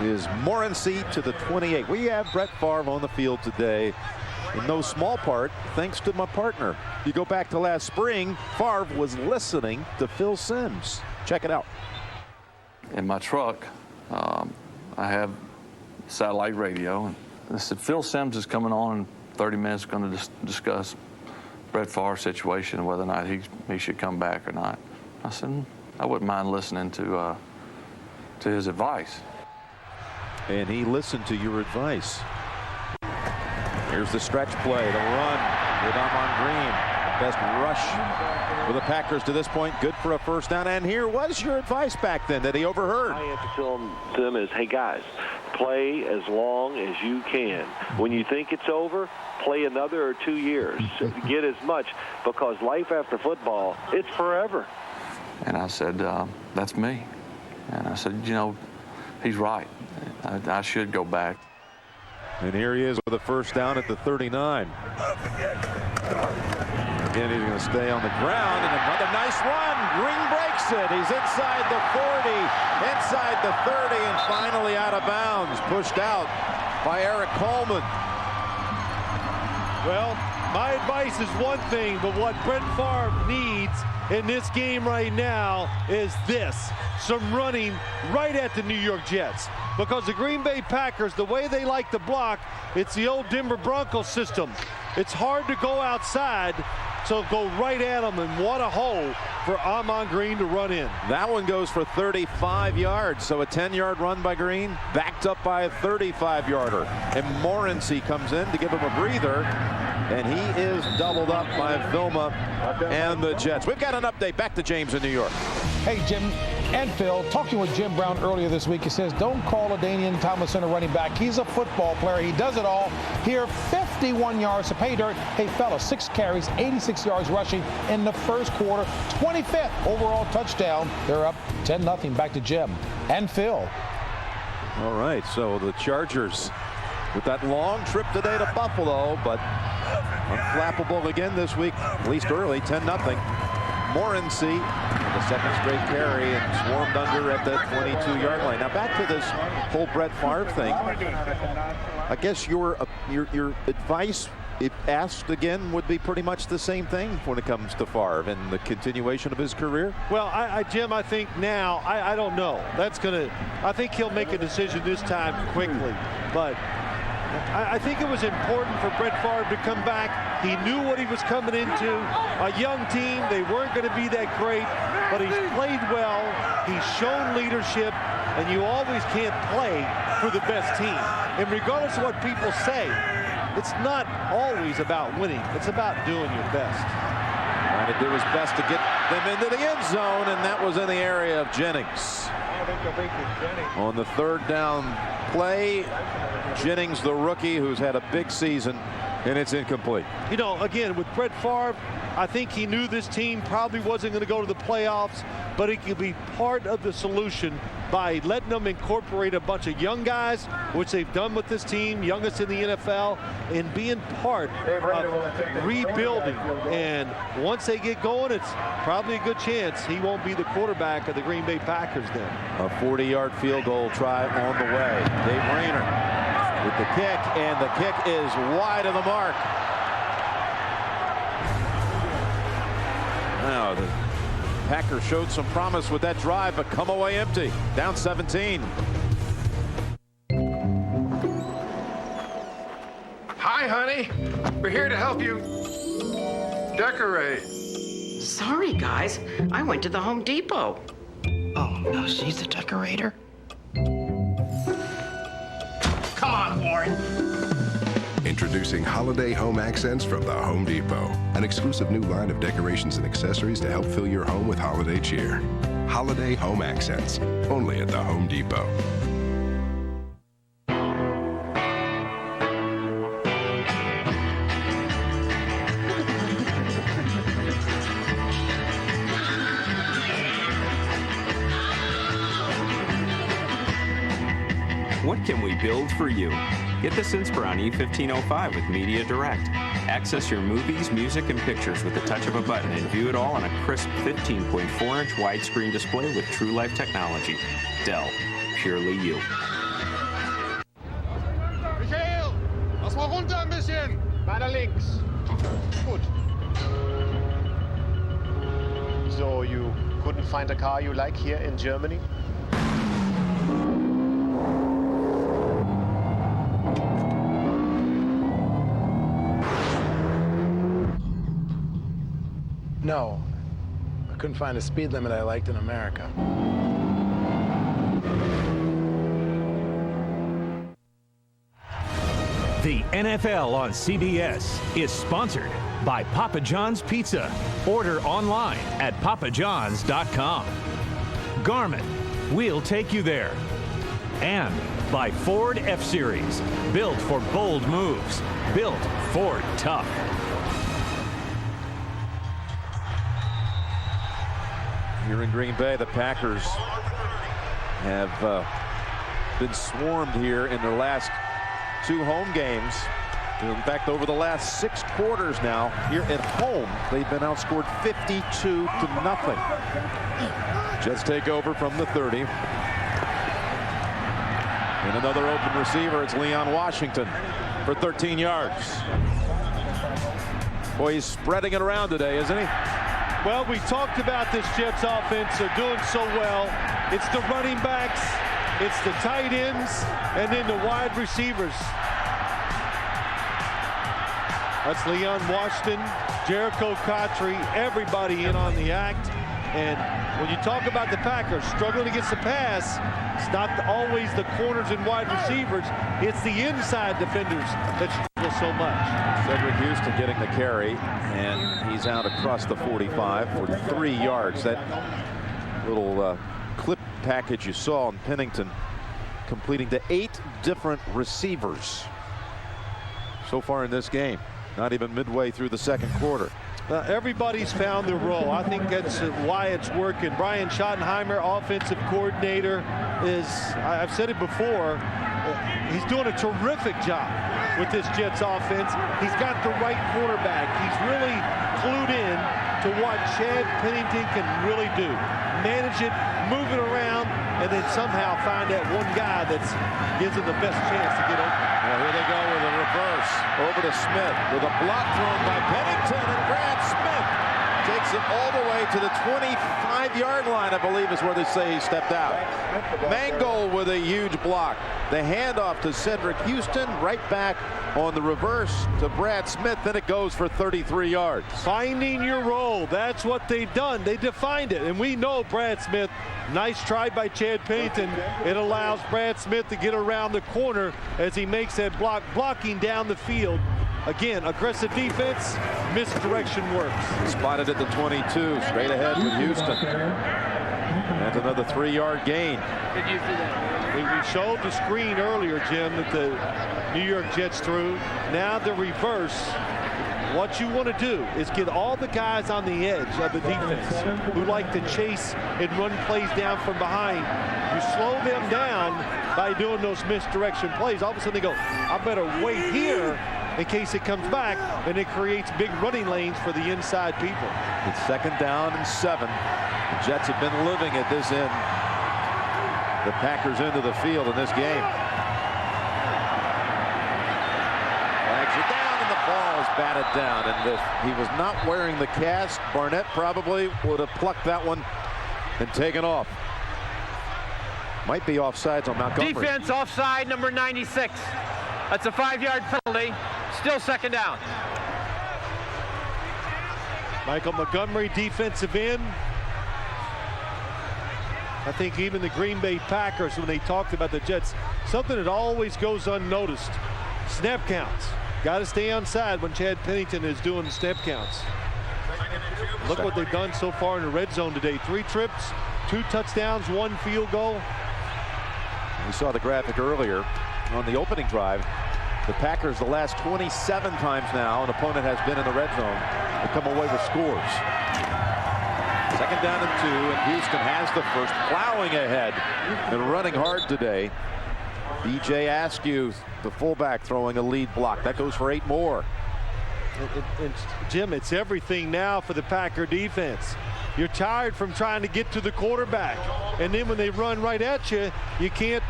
is Morency to the 28. We have Brett Favre on the field today, in no small part thanks to my partner. You go back to last spring, Favre was listening to Phil Simms. Check it out. In my truck, I have satellite radio, and I said, Phil Simms is coming on in 30 minutes, going to discuss Brett Favre's situation and whether or not he should come back or not. I said, I wouldn't mind listening to his advice. And he listened to your advice. Here's the stretch play, the run with Amon Green. Best rush for the Packers to this point. Good for a first down. And here was your advice back then that he overheard. I have to tell them is, hey, guys, play as long as you can. When you think it's over, play another or 2 years. Get as much, because life after football, it's forever. And I said, that's me. And I said, you know, he's right. I should go back. And here he is with a first down at the 39. Again, he's going to stay on the ground, and another nice run. Green breaks it. He's inside the 40, inside the 30, and finally out of bounds. Pushed out by Eric Coleman. Well, my advice is one thing, but what Brett Favre needs in this game right now is this: some running right at the New York Jets. Because the Green Bay Packers, the way they like to block, it's the old Denver Broncos system. It's hard to go outside, so go right at them, and what a hole for Amon Green to run in. That one goes for 35 yards, so a 10-yard run by Green, backed up by a 35-yarder. And Morency comes in to give him a breather, and he is doubled up by Vilma and the Jets. We've got an update. Back to James in New York. Hey, Jim and Phil, talking with Jim Brown earlier this week, he says, don't call LaDainian Tomlinson a running back. He's a football player. He does it all. Here, 51 yards to pay dirt. Hey, fella, 6 carries, 86 yards rushing in the first quarter, 25th overall touchdown. They're up 10-0. Back to Jim and Phil. All right, so the Chargers with that long trip today to Buffalo, but Unflappable again this week, at least early, 10-0. Morency, the second straight carry, and swarmed under at the 22-yard line. Now back to this whole Brett Favre thing. I guess your advice, if asked again, would be pretty much the same thing when it comes to Favre and the continuation of his career. Well, Jim, I think now, I don't know. I think he'll make a decision this time quickly. But I think it was important for Brett Favre to come back. He knew what he was coming into. A young team, they weren't going to be that great, but he's played well. He's shown leadership, and you always can't play for the best team. And regardless of what people say, it's not always about winning. It's about doing your best. Trying to do his best to get them into the end zone, and that was in the area of Jennings. On the third down play, Jennings, the rookie, who's had a big season, and it's incomplete. You know, again, with Brett Favre, I think he knew this team probably wasn't going to go to the playoffs, but he could be part of the solution by letting them incorporate a bunch of young guys, which they've done with this team, youngest in the NFL, and being part of rebuilding. And once they get going, it's probably a good chance he won't be the quarterback of the Green Bay Packers then. A 40-yard field goal try on the way. Dave Rayner with the kick, and the kick is wide of the mark. Now the Packers showed some promise with that drive, but come away empty. Down 17. Hi, honey. We're here to help you decorate. Sorry, guys. I went to the Home Depot. Oh, no, she's a decorator. Come on, Warren. Introducing Holiday Home Accents from the Home Depot. An exclusive new line of decorations and accessories to help fill your home with holiday cheer. Holiday Home Accents, only at the Home Depot. What can we build for you? Get this Inspiron E1505 with Media Direct. Access your movies, music, and pictures with the touch of a button and view it all on a crisp 15.4-inch widescreen display with true life technology. Dell, purely you. Michael, lass mal runter ein bisschen. Weiter links. Gut. So, you couldn't find a car you like here in Germany? No, I couldn't find a speed limit I liked in America. The NFL on CBS is sponsored by Papa John's Pizza. Order online at papajohns.com. Garmin, we'll take you there. And by Ford F-Series, built for bold moves, built Ford tough. Here in Green Bay, the Packers have been swarmed here in their last 2 home games. In fact, over the last 6 quarters now, here at home, they've been outscored 52-0. Jets take over from the 30. And another open receiver, it's Leon Washington for 13 yards. Boy, he's spreading it around today, isn't he? Well, we talked about this Jets offense. They're doing so well. It's the running backs, it's the tight ends, and then the wide receivers. That's Leon Washington, Jerricho Cotchery, everybody in on the act. And when you talk about the Packers struggling against the pass, it's not always the corners and wide receivers. It's the inside defenders that struggle so much. Cedric Houston getting the carry, and he's out across the 45 for 3 yards. That little clip package you saw on Pennington completing to 8 different receivers so far in this game. Not even midway through the second quarter. Everybody's found their role. I think that's why it's working. Brian Schottenheimer, offensive coordinator, I've said it before, he's doing a terrific job. with this Jets offense. He's got the right quarterback. He's really clued in to what Chad Pennington can really do. Manage it, move it around, and then somehow find that one guy that gives him the best chance to get open. Well, here they go with a reverse over to Smith with a block thrown by Pennington, and Grant Smith takes it all the way to the 25-yard line, I believe is where they say he stepped out. Mangold with a huge block. The handoff to Cedric Houston, right back on the reverse to Brad Smith, then it goes for 33 yards. Finding your role, that's what they've done. They defined it, and we know Brad Smith, nice try by Chad Pennington. It allows Brad Smith to get around the corner as he makes that blocking down the field. Again, aggressive defense, misdirection works. Spotted at the 22, straight ahead with Houston. And another 3-yard gain. We showed the screen earlier, Jim, that the New York Jets threw. Now the reverse. What you want to do is get all the guys on the edge of the defense who like to chase and run plays down from behind. You slow them down by doing those misdirection plays. All of a sudden they go, I better wait here in case it comes back, and it creates big running lanes for the inside people. It's 2nd down and 7. The Jets have been living at this end. The Packers into the field in this game. Flags are down, and the ball is batted down. And if he was not wearing the cast, Barnett probably would have plucked that one and taken off. Might be offsides on Montgomery. Defense offside, number 96. That's a 5-yard penalty. Still 2nd down. Michael Montgomery, defensive end. I think even the Green Bay Packers, when they talked about the Jets, something that always goes unnoticed. Snap counts. Got to stay on side when Chad Pennington is doing the snap counts. Look what they've done so far in the red zone today. 3 trips, 2 touchdowns, 1 field goal. We saw the graphic earlier on the opening drive. The Packers, the last 27 times now, an opponent has been in the red zone to come away with scores. 2nd down and 2, and Houston has the first, plowing ahead and running hard today. B.J. Askew, the fullback, throwing a lead block. That goes for 8 more. Jim, it's everything now for the Packer defense. You're tired from trying to get to the quarterback, and then when they run right at you, you can't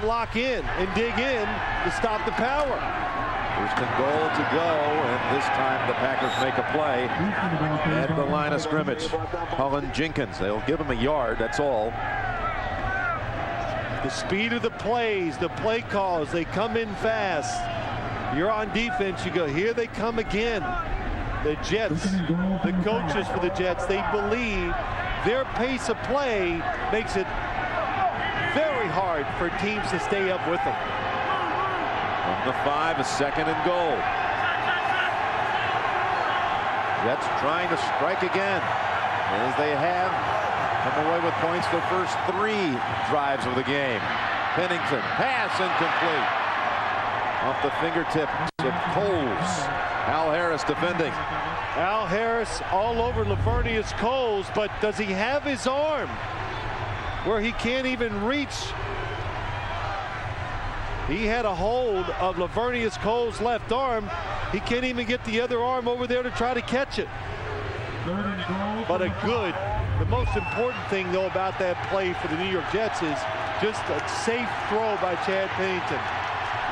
lock in and dig in to stop the power. 1st and goal to go, and this time the Packers make a play at the line of scrimmage. Cullen Jenkins, they'll give him a yard, that's all. The speed of the plays, the play calls, they come in fast. You're on defense, you go, here they come again. The Jets, the coaches for the Jets, they believe their pace of play makes it very hard for teams to stay up with them. From the 5, a 2nd and goal. Jets trying to strike again, as they have come away with points the first 3 drives of the game. Pennington, pass incomplete. Off the fingertips of Coles. Al Harris defending. Al Harris all over Lavernius Coles, but does he have his arm where he can't even reach? He had a hold of Lavernius Coles' left arm. He can't even get the other arm over there to try to catch it. But the most important thing though about that play for the New York Jets is just a safe throw by Chad Pennington.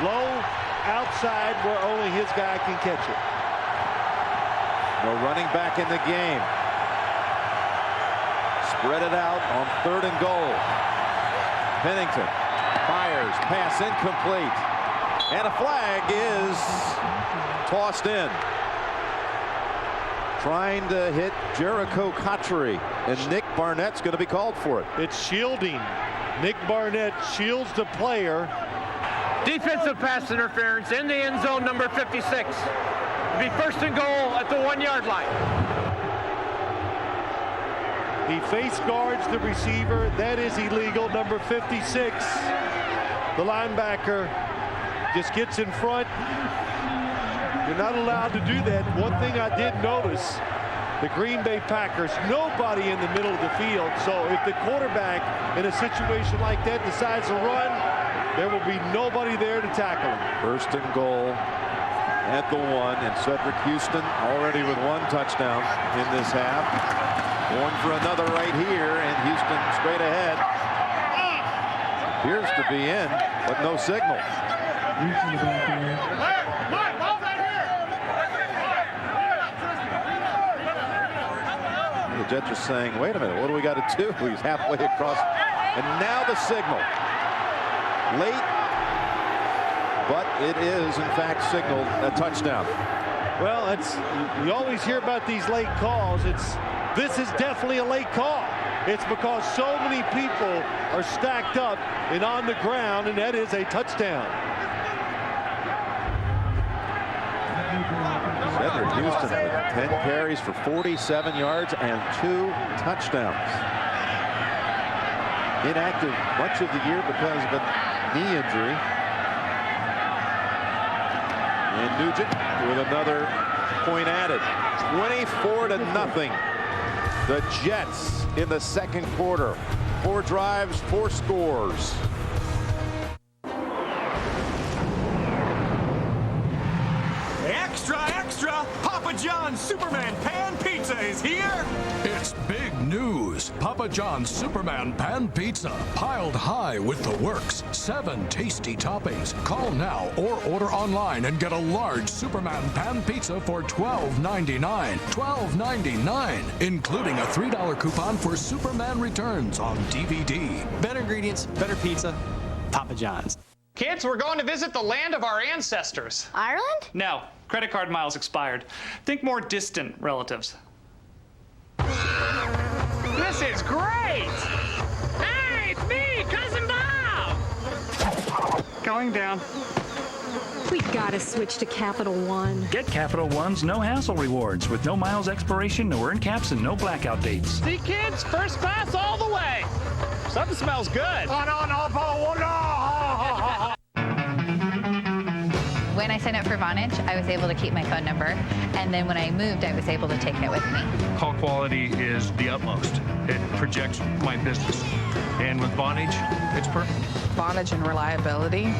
Low, outside, where only his guy can catch it. No running back in the game. Spread it out on 3rd and goal. Pennington fires, pass incomplete, and a flag is tossed in. Trying to hit Jerricho Cotchery, and Nick Barnett's going to be called for it. It's shielding. Nick Barnett shields the player. Defensive pass interference in the end zone, number 56. It'll be 1st and goal at the 1-yard line. He face guards the receiver. That is illegal. Number 56, the linebacker, just gets in front. You're not allowed to do that. One thing I did notice, the Green Bay Packers, nobody in the middle of the field. So if the quarterback in a situation like that decides to run, there will be nobody there to tackle him. First and goal at the 1, and Cedric Houston already with 1 touchdown in this half. Going for another right here, and Houston straight ahead. Appears to be in, but no signal. The Jets are saying, wait a minute, what do we got to do? He's halfway across. And now the signal. Late, but it is, in fact, signaled a touchdown. Well, you always hear about these late calls. This is definitely a late call. It's because so many people are stacked up and on the ground, and that is a touchdown. Cedric Houston with 10 carries for 47 yards and 2 touchdowns. Inactive much of the year because of a knee injury. And Nugent with another point added. 24-0. The Jets in the second quarter. 4 drives, 4 scores. Extra, extra! Papa John's Superman Pan Pizza is here! It's big news. Papa John's Superman Pan Pizza, piled high with the works. 7 tasty toppings. Call now or order online and get a large Superman Pan Pizza for $12.99. $12.99, including a $3 coupon for Superman Returns on DVD. Better ingredients, better pizza. Papa John's. Kids, we're going to visit the land of our ancestors. Ireland? No, credit card miles expired. Think more distant relatives. This is great! Hey, it's me, Cousin Bob! Going down. We gotta switch to Capital One. Get Capital One's no hassle rewards with no miles expiration, no earn caps, and no blackout dates. See, kids, first class all the way. Something smells good. When I signed up for Vonage, I was able to keep my phone number, and then when I moved, I was able to take it with me. Call quality is the utmost. It projects my business, and with Vonage, it's perfect. Vonage and reliability,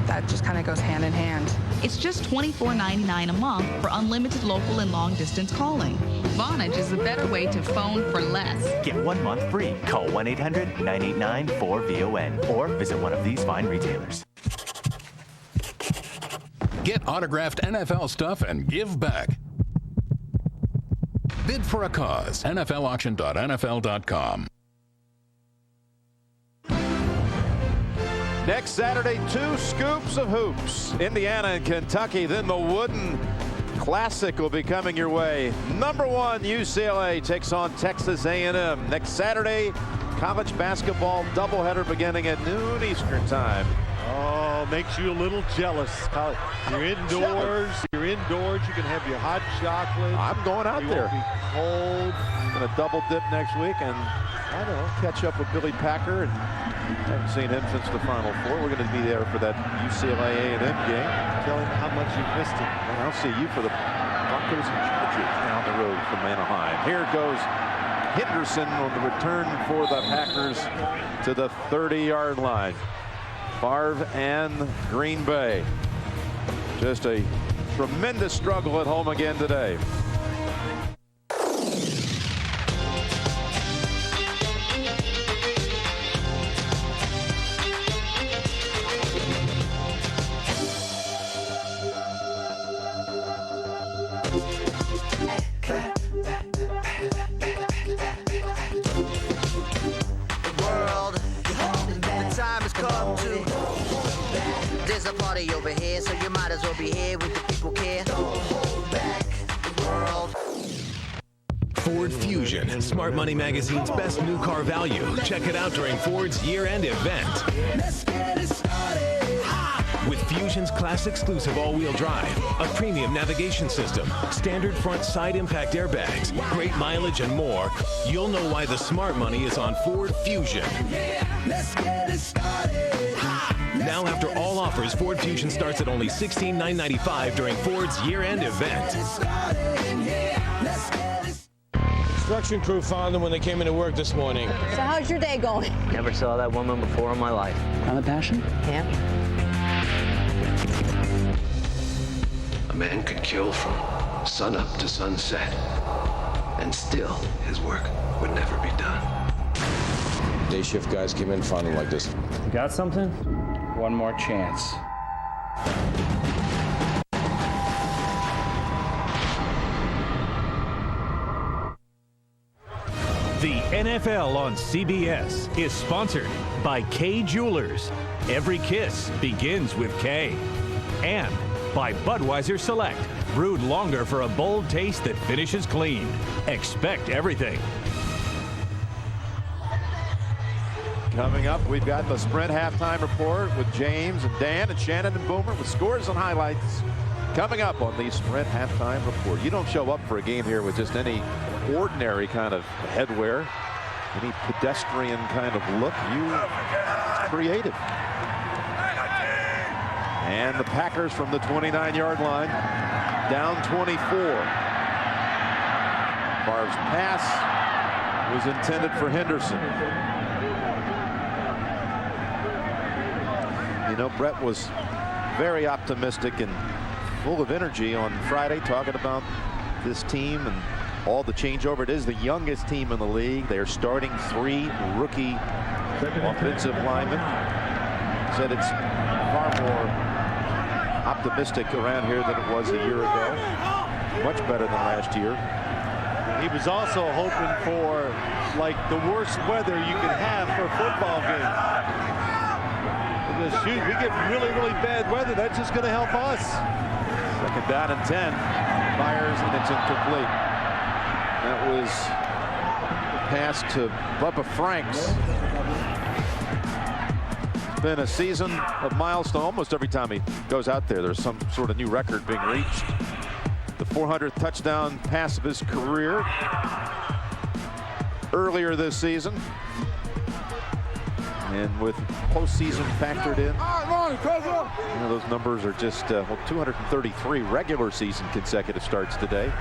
that just kind of goes hand in hand. It's just $24.99 a month for unlimited local and long-distance calling. Vonage is a better way to phone for less. Get 1 month free. Call 1-800-989-4VON or visit one of these fine retailers. Get autographed NFL stuff and give back. Bid for a cause. NFLauction.nfl.com. Next Saturday, 2 scoops of hoops. Indiana and Kentucky. Then the Wooden Classic will be coming your way. Number 1, UCLA takes on Texas A&M. Next Saturday, college basketball doubleheader beginning at noon Eastern time. Oh, makes you a little jealous. You're indoors. You're indoors. You can have your hot chocolate. I'm going out there. Won't be cold. Going to double dip next week and, I don't know, catch up with Billy Packer. And haven't seen him since the Final Four. We're going to be there for that UCLA A&M game. Tell him how much you missed him. And I'll see you for the Broncos and Chargers down the road from Anaheim. Here goes Henderson on the return for the Packers to the 30-yard line. Favre and Green Bay. Just a tremendous struggle at home again today. There's a party over here, so you might as well be here with the people care. Don't hold back the world. Ford Fusion, Smart Money Magazine's best new car value. Check it out during Ford's year-end event. Let's get it started. With Fusion's class exclusive all-wheel drive, a premium navigation system, standard front side impact airbags, great mileage, and more, you'll know why the smart money is on Ford Fusion. Let's get it started. Now, after all offers, Ford Fusion starts at only $16,995 during Ford's year-end event. construction crew found them when they came into work this morning. So how's your day going? Never saw that woman before in my life. On the passion? Yeah. A man could kill from sunup to sunset, and still his work would never be done. Day shift guys came in, found them like this. You got something? One more chance. The NFL on CBS is sponsored by K Jewelers. Every kiss begins with K. And by Budweiser Select, brewed longer for a bold taste that finishes clean. Expect everything. Coming up, we've got the Sprint halftime report with James and Dan and Shannon and Boomer with scores and highlights. Coming up on the Sprint halftime report. You don't show up for a game here with just any ordinary kind of headwear, any pedestrian kind of look. It's creative. And the Packers from the 29-yard line, down 24. Favre's pass was intended for Henderson. You know, Brett was very optimistic and full of energy on Friday, talking about this team and all the changeover. It is the youngest team in the league. They are starting 3 rookie offensive linemen. Said it's far more optimistic around here than it was a year ago. Much better than last year. He was also hoping for like the worst weather you could have for a football game. Because shoot, we get really, really bad weather. That's just going to help us. Second down and 10. Fires and it's incomplete. That was pass to Bubba Franks. It's been a season of milestone. Almost every time he goes out there, there's some sort of new record being reached. The 400th touchdown pass of his career earlier this season. And with postseason factored in, you know, those numbers are just 233 regular season consecutive starts today,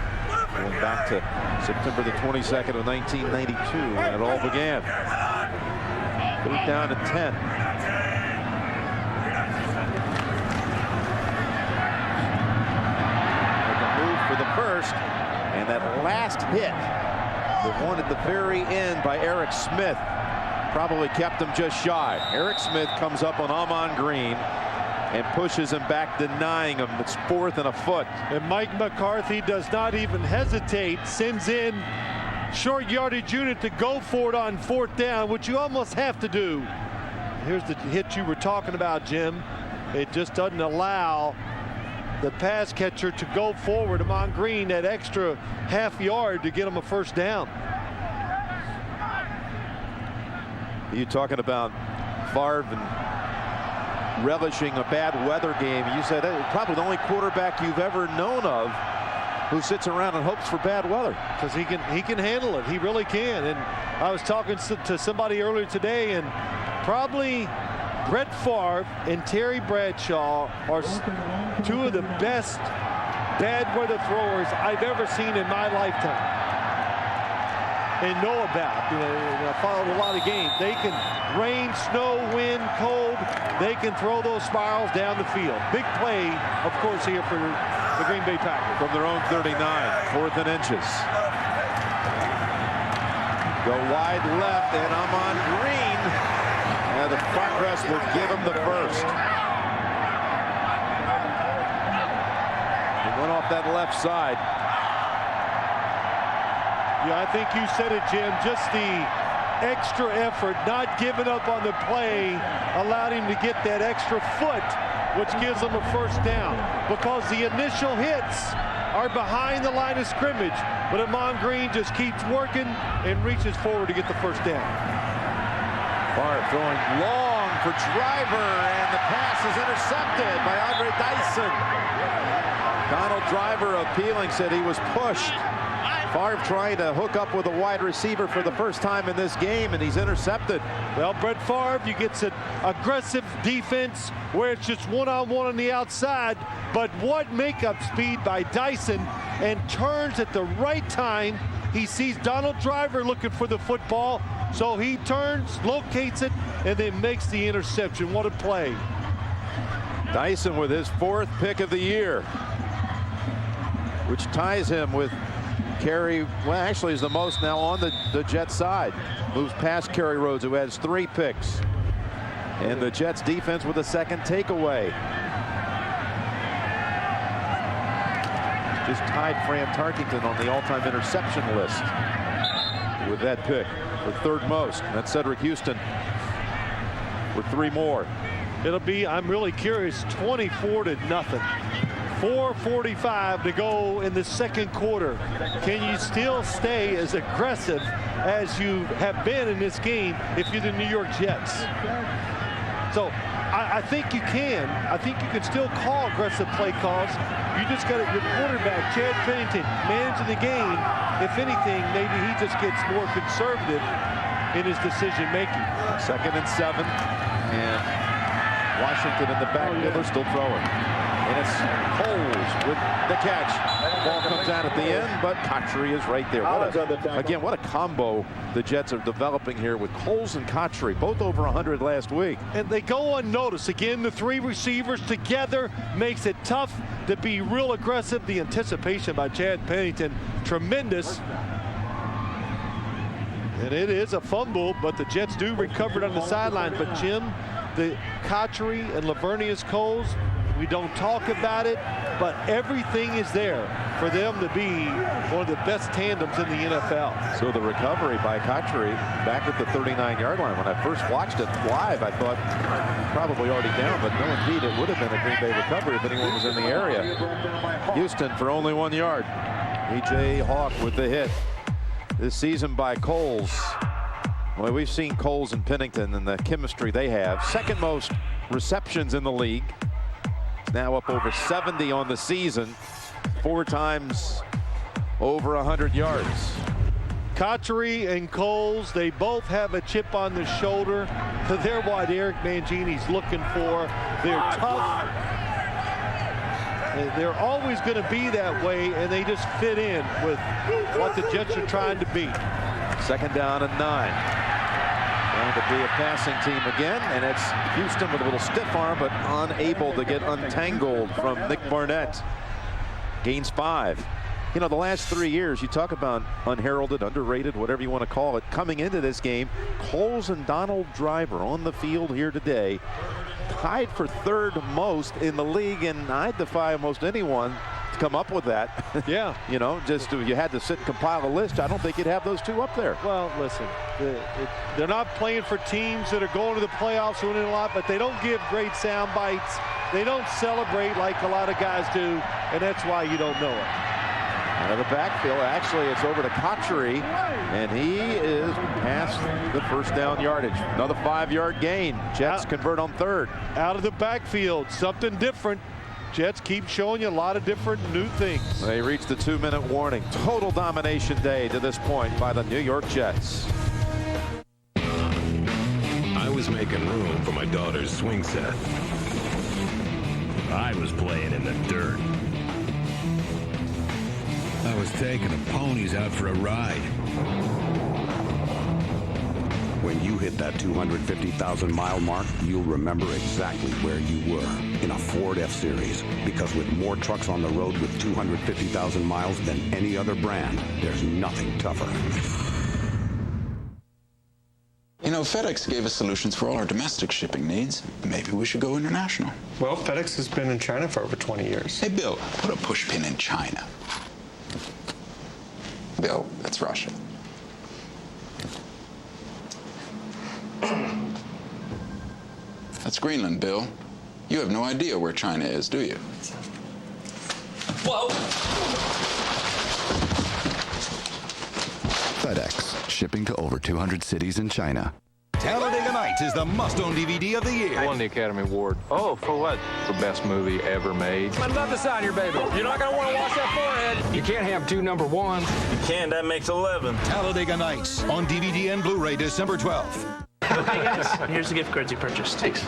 going back to September the 22nd of 1992 when it all began. 3rd down and 10. Make a move for the first, and that last hit, the one at the very end by Eric Smith, probably kept him just shy. Eric Smith comes up on Ahman Green and pushes him back, denying him. It's 4th and a foot. And Mike McCarthy does not even hesitate, sends in short yardage unit to go for it on 4th down, which you almost have to do. Here's the hit you were talking about, Jim. It just doesn't allow the pass catcher to go forward. Ahman Green, that extra half yard to get him a 1st down. You talking about Favre and relishing a bad weather game. You said probably the only quarterback you've ever known of who sits around and hopes for bad weather. Because he can handle it. He really can. And I was talking to somebody earlier today, and probably Brett Favre and Terry Bradshaw are 2 of the best bad weather throwers I've ever seen in my lifetime. And know about. You know, I followed a lot of games. They can rain, snow, wind, cold. They can throw those spirals down the field. Big play, of course, here for the Green Bay Packers. From their own 39, 4th and inches. Go wide left, and Ahman Green. And the progress will give him the first. He went off that left side. Yeah, I think you said it, Jim. Just the extra effort, not giving up on the play, allowed him to get that extra foot, which gives him a 1st down. Because the initial hits are behind the line of scrimmage, but Ahman Green just keeps working and reaches forward to get the 1st down. Favre throwing long for Driver, and the pass is intercepted by Andre Dyson. Donald Driver appealing, said he was pushed. Favre trying to hook up with a wide receiver for the first time in this game, and he's intercepted. Well, Brett Favre, you get an aggressive defense where it's just one-on-one on the outside, but what makeup speed by Dyson, and turns at the right time He sees Donald Driver looking for the football, so he turns, locates it, and then makes the interception. What a play. Dyson with his 4th pick of the year, which ties him with Kerry. Well, actually is the most now on the Jets side. Moves past Kerry Rhodes, who has 3 picks. And the Jets defense with a 2nd takeaway. Just tied Fran Tarkington on the all-time interception list with that pick, the 3rd most. And that's Cedric Houston with 3 more. It'll be, I'm really curious, 24-0. 4:45 to go in the 2nd quarter. Can you still stay as aggressive as you have been in this game if you're the New York Jets? So I think you can. I think you can still call aggressive play calls. You just got your quarterback, Chad Pennington, managing the game. If anything, maybe he just gets more conservative in his decision making. 2nd and 7, and Washington in the backfield are still throwing. And it's Coles with the catch. The ball comes out at the end, but Cotchery is right there. What a combo the Jets are developing here with Coles and Cotchery, both over 100 last week. And they go unnoticed. Again, the 3 receivers together makes it tough to be real aggressive. The anticipation by Chad Pennington, tremendous. And it is a fumble, but the Jets do recover it on the sideline. But Jim, the Cotchery and Lavernius Coles, we don't talk about it, but everything is there for them to be one of the best tandems in the NFL. So the recovery by Cotchery back at the 39-yard line. When I first watched it live, I thought probably already down, but no, indeed, it would have been a Green Bay recovery if anyone was in the area. Houston for only 1 yard. E.J. Hawk with the hit. This season by Coles. Well, we've seen Coles and Pennington and the chemistry they have. 2nd most receptions in the league. Now up over 70 on the season, 4 times over 100 yards. Cotchery and Coles, they both have a chip on their shoulder. They're what Eric Mangini's looking for. They're tough. They're always going to be that way, and they just fit in with what the Jets are trying to be. 2nd down and 9. Going to be a passing team again, and it's Houston with a little stiff arm, but unable to get untangled from Nick Barnett. Gains 5. You know, the last 3 years, you talk about unheralded, underrated, whatever you want to call it. Coming into this game, Coles and Donald Driver on the field here today, tied for 3rd most in the league, and I defy almost anyone to come up with that. Yeah. You know, just you had to sit and compile a list. I don't think you'd have those 2 up there. Well, listen, they're not playing for teams that are going to the playoffs winning a lot, but they don't give great sound bites. They don't celebrate like a lot of guys do, and that's why you don't know it. Out of the backfield, actually, it's over to Cotchery, and he is past the 1st down yardage. Another 5-yard gain. Jets convert on 3rd. Out of the backfield, something different. Jets keep showing you a lot of different new things. They reach the 2-minute warning. Total domination day to this point by the New York Jets. I was making room for my daughter's swing set. I was playing in the dirt. I was taking the ponies out for a ride. When you hit that 250,000-mile mark, you'll remember exactly where you were in a Ford F-Series. Because with more trucks on the road with 250,000 miles than any other brand, there's nothing tougher. You know, FedEx gave us solutions for all our domestic shipping needs. Maybe we should go international. Well, FedEx has been in China for over 20 years. Hey, Bill, put a pushpin in China. Bill, that's Russia. That's Greenland, Bill. You have no idea where China is, do you? Whoa! FedEx, shipping to over 200 cities in China. Talladega Nights is the must-own DVD of the year. I won the Academy Award. Oh, for what? The best movie ever made. I'd love to sign your baby. You're not going to want to wash that forehead. You can't have 2 number 1s. You can. That makes 11. Talladega Nights on DVD and Blu-ray December 12th. Hey guys, here's the gift cards you purchased. Thanks.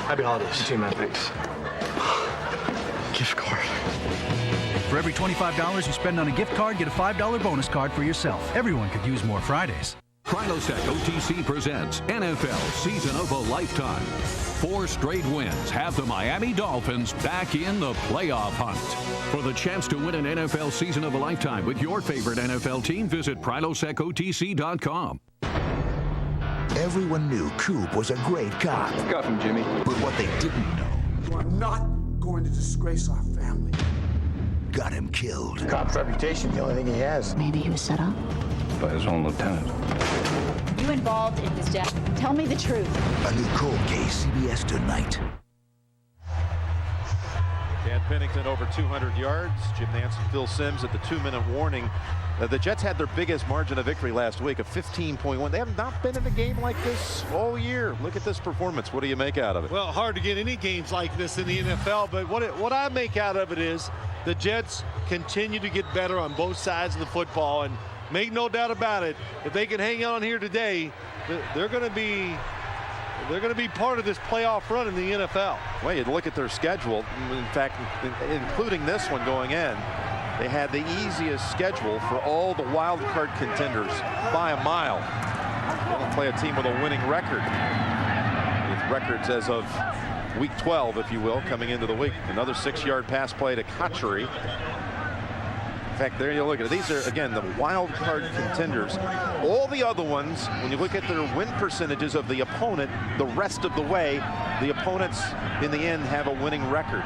Happy holidays. You too, man. Thanks. Gift card. For every $25 you spend on a gift card, get a $5 bonus card for yourself. Everyone could use more Fridays. Prilosec OTC presents NFL Season of a Lifetime. 4 straight wins have the Miami Dolphins back in the playoff hunt. For the chance to win an NFL Season of a Lifetime with your favorite NFL team, visit PrilosecOTC.com. Everyone knew Coop was a great cop. Cuff him, Jimmy. But what they didn't know, you are not going to disgrace our family. Got him killed. Cop's reputation, the only thing he has. Maybe he was set up. By his own lieutenant. You involved in his death. Tell me the truth. A new cold case, CBS tonight. Chad Pennington over 200 yards. Jim Nance and Phil Simms at the 2-minute warning. The Jets had their biggest margin of victory last week of 15.1. They have not been in a game like this all year. Look at this performance. What do you make out of it? Well, hard to get any games like this in the NFL, but what I make out of it is the Jets continue to get better on both sides of the football, and make no doubt about it, if they can hang on here today, they're going to be part of this playoff run in the NFL. Well, you look at their schedule. In fact, including this one going in, they had the easiest schedule for all the wild card contenders by a mile. They don't play a team with a winning record, with records as of week 12, if you will, coming into the week. Another 6-yard pass play to Cotchery. In fact, there you look at it. These are, again, the wild card contenders. All the other ones, when you look at their win percentages of the opponent, the rest of the way, the opponents in the end have a winning record,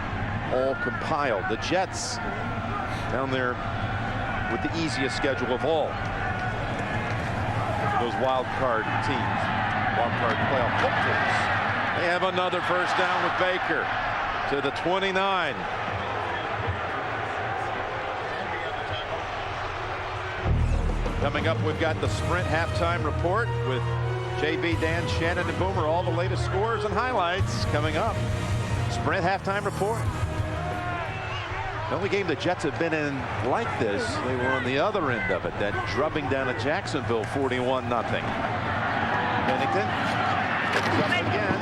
all compiled. The Jets down there with the easiest schedule of all those wild card teams, wild card playoff hopefuls. They have another first down with Baker to the 29. Coming up, we've got the Sprint halftime report with JB, Dan, Shannon, and Boomer. All the latest scores and highlights coming up. Sprint halftime report. The only game the Jets have been in like this, they were on the other end of it. That drubbing down at Jacksonville, 41-0. Pennington picks up again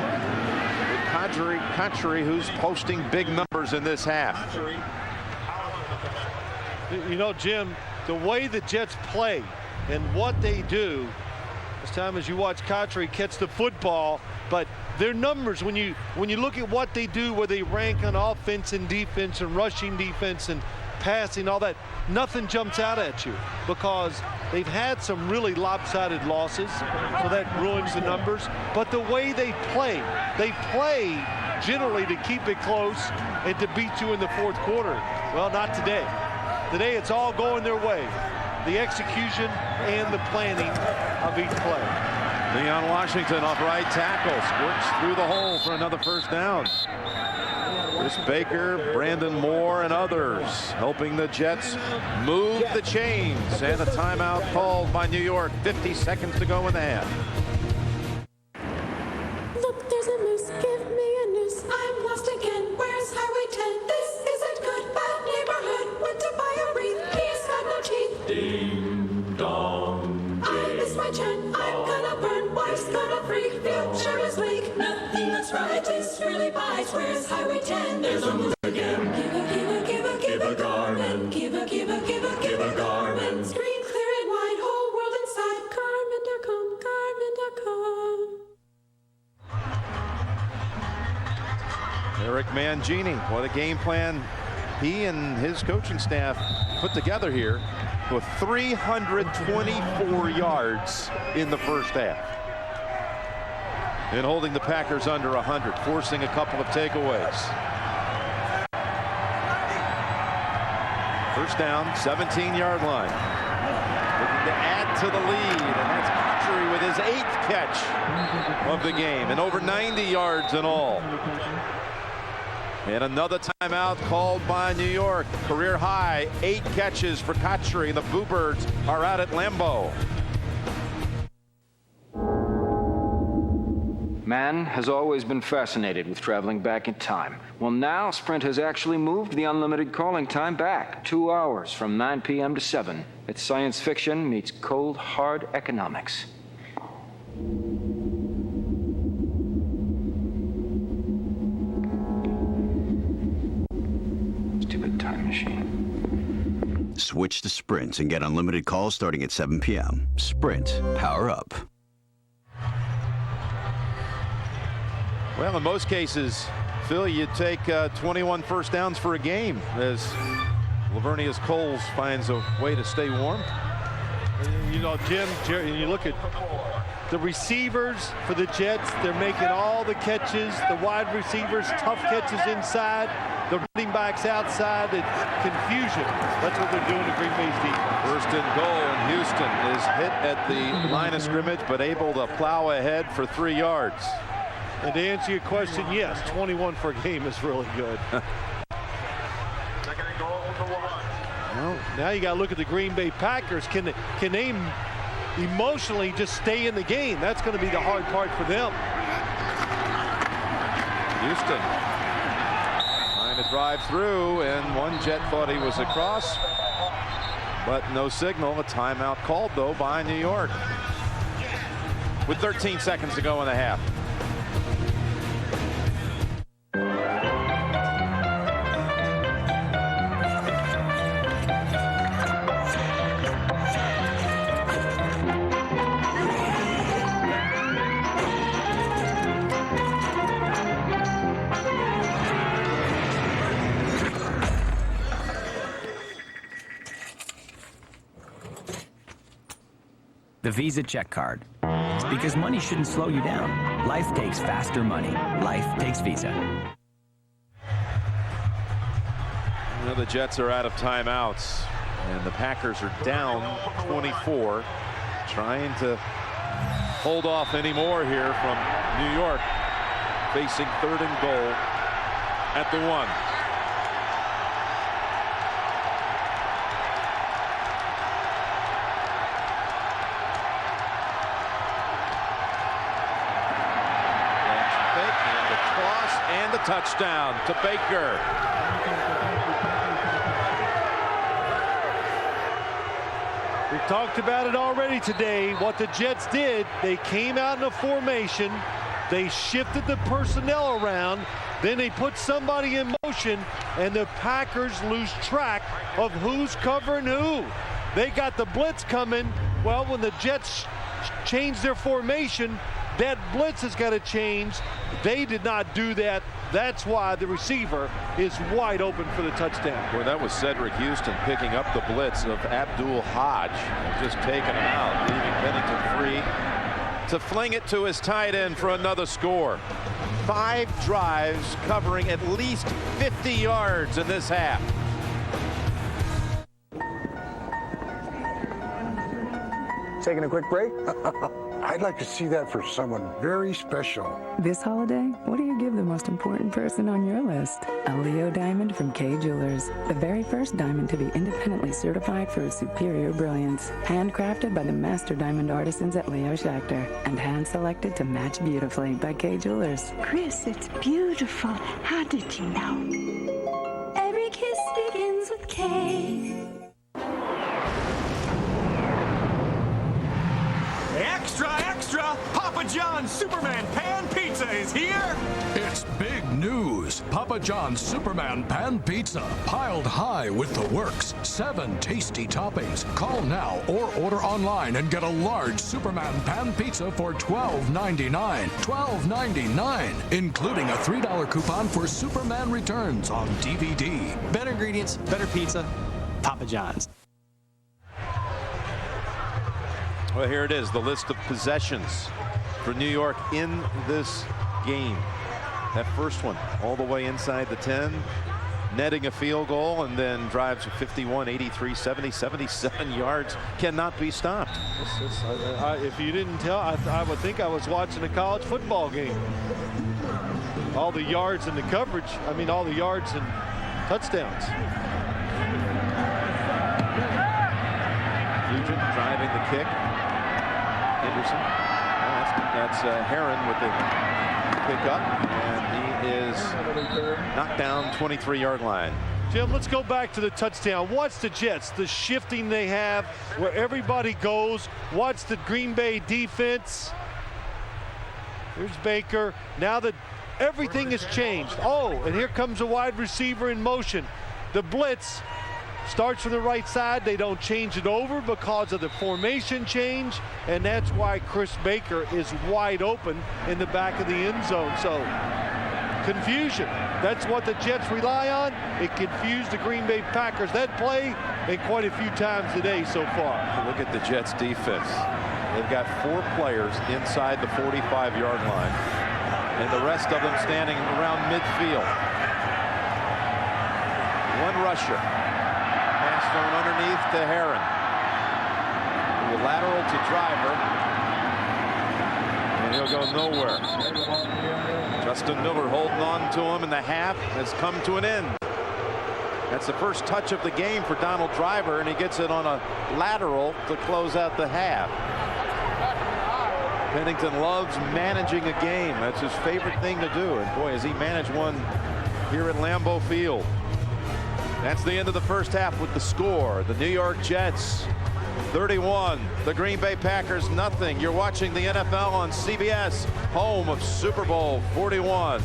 with Cotchery, who's posting big numbers in this half. You know, Jim, the way the Jets play and what they do, this time as you watch Cotchery catch the football, but their numbers, when you look at what they do, where they rank on offense and defense and rushing defense and passing, all that, nothing jumps out at you because they've had some really lopsided losses, so that ruins the numbers. But the way they play generally to keep it close and to beat you in the fourth quarter. Well, not today. Today it's all going their way. The execution and the planning of each play. Leon Washington off right tackle, squirts through the hole for another first down. Chris Baker, Brandon Moore, and others helping the Jets move the chains. And a timeout called by New York. 50 seconds to go in the half. Look, there's a moose. Give me a noose. I'm lost again. Where's Highway 10? This isn't good. Bad neighborhood. Went to buy a wreath. He's got no teeth. Ding dong. I miss my turn. I'm gonna burn. Wife's gonna freak. Future is bleak. Nothing that's right is really bites. Where's Highway 10? There's a moose again. Give a Garmin. Give a Garmin. Screen clear and wide. Whole world inside. Garmin.com. Eric Mangini, what a game plan he and his coaching staff put together here with 324 yards in the first half. And holding the Packers under 100, forcing a couple of takeaways. First down, 17-yard line. Looking to add to the lead, and that's Cotchery with his 8th catch of the game, and over 90 yards in all. And another timeout called by New York. Career high, 8 catches for Cotchery. The Bluebirds are out at Lambeau. Man has always been fascinated with traveling back in time. Well, now Sprint has actually moved the unlimited calling time back 2 hours from 9 p.m. to 7. It's science fiction meets cold, hard economics. Stupid time machine. Switch to Sprint and get unlimited calls starting at 7 p.m. Sprint. Power up. Well, in most cases, Phil, you'd take 21 first downs for a game as Lavernius Coles finds a way to stay warm. You know, Jim, Jerry, you look at the receivers for the Jets. They're making all the catches. The wide receivers, tough catches inside. The running backs outside. It's confusion. That's what they're doing to Green Bay's defense. First and goal, and Houston is hit at the line of scrimmage, but able to plow ahead for 3 yards. And to answer your question, yes, 21 for a game is really good. Well, now you got to look at the Green Bay Packers. Can they emotionally just stay in the game? That's going to be the hard part for them. Houston trying to drive through, and one Jet thought he was across, but no signal. A timeout called, though, by New York with 13 seconds to go in the half. The Visa check card. Because money shouldn't slow you down. Life takes faster money. Life takes Visa. Well, the Jets are out of timeouts, and the Packers are down 24, trying to hold off any more here from New York, facing 3rd and goal at the 1. And the touchdown to Baker. We talked about it already today. What the Jets did, they came out in a formation, they shifted the personnel around, then they put somebody in motion, and the Packers lose track of who's covering who. They got the blitz coming. Well, when the Jets change their formation, that blitz has got to change. They did not do that. That's why the receiver is wide open for the touchdown. Boy, that was Cedric Houston picking up the blitz of Abdul Hodge, just taking him out, leaving Pennington free to fling it to his tight end for another score. 5 drives covering at least 50 yards in this half. Taking a quick break? I'd like to see that for someone very special. This holiday, what do you give the most important person on your list? A Leo diamond from Kay Jewelers, the very first diamond to be independently certified for its superior brilliance. Handcrafted by the master diamond artisans at Leo Schachter and hand-selected to match beautifully by Kay Jewelers. Chris, it's beautiful. How did you know? Every kiss begins with K. Extra, extra! Papa John's Superman Pan Pizza is here! It's big news. Papa John's Superman Pan Pizza. Piled high with the works. 7 tasty toppings. Call now or order online and get a large Superman Pan Pizza for $12.99. $12.99, including a $3 coupon for Superman Returns on DVD. Better ingredients, better pizza. Papa John's. Well, here it is, the list of possessions for New York in this game. That first one all the way inside the 10, netting a field goal, and then drives a 51, 83, 70, 77 yards. Cannot be stopped. If you didn't tell, I would think I was watching a college football game. All the yards and the coverage, I mean all the yards and touchdowns. Nugent driving the kick. Henderson. That's Heron with the pickup, and he is knocked down 23-yard line. Jim, let's go back to the touchdown. Watch the Jets, the shifting they have, where everybody goes. Watch the Green Bay defense. Here's Baker. Now that everything has changed. Oh, and here comes a wide receiver in motion. The blitz starts from the right side. They don't change it over because of the formation change, and that's why Chris Baker is wide open in the back of the end zone. So confusion. That's what the Jets rely on. It confused the Green Bay Packers. That play, and quite a few times today so far. Look at the Jets defense. They've got 4 players inside the 45-yard line, and the rest of them standing around midfield. 1 rusher. Pass thrown underneath to Herron. The lateral to Driver. And he'll go nowhere. Justin Miller holding on to him, and the half has come to an end. That's the first touch of the game for Donald Driver, and he gets it on a lateral to close out the half. Pennington loves managing a game. That's his favorite thing to do. And boy, has he managed one here at Lambeau Field. That's the end of the first half with the score. The New York Jets 31, the Green Bay Packers nothing. You're watching the NFL on CBS, home of Super Bowl 41.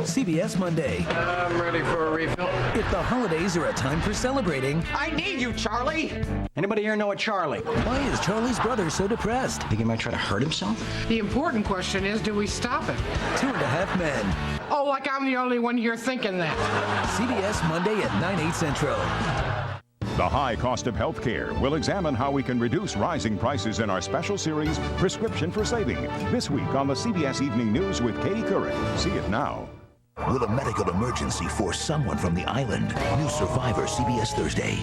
CBS Monday. I'm ready for a refill. If the holidays are a time for celebrating. I need you, Charlie. Anybody here know a Charlie? Why is Charlie's brother so depressed? Think he might try to hurt himself? The important question is, do we stop him? 2.5 Men. Oh, like I'm the only one here thinking that. CBS Monday at 9/8 Central. The high cost of health care. We'll examine how we can reduce rising prices in our special series, Prescription for Saving. This week on the CBS Evening News with Katie Couric. See it now. Will a medical emergency force someone from the island? New Survivor, CBS Thursday.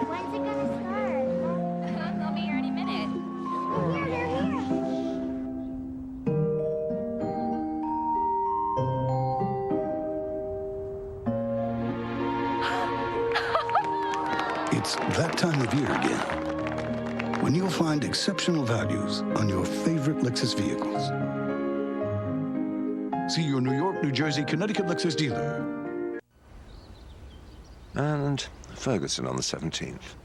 When's it gonna start? I'll be here any minute. It's that time of year again, when you'll find exceptional values on your favorite Lexus vehicles. See your New York, New Jersey, Connecticut Lexus dealer. And Ferguson on the 17th.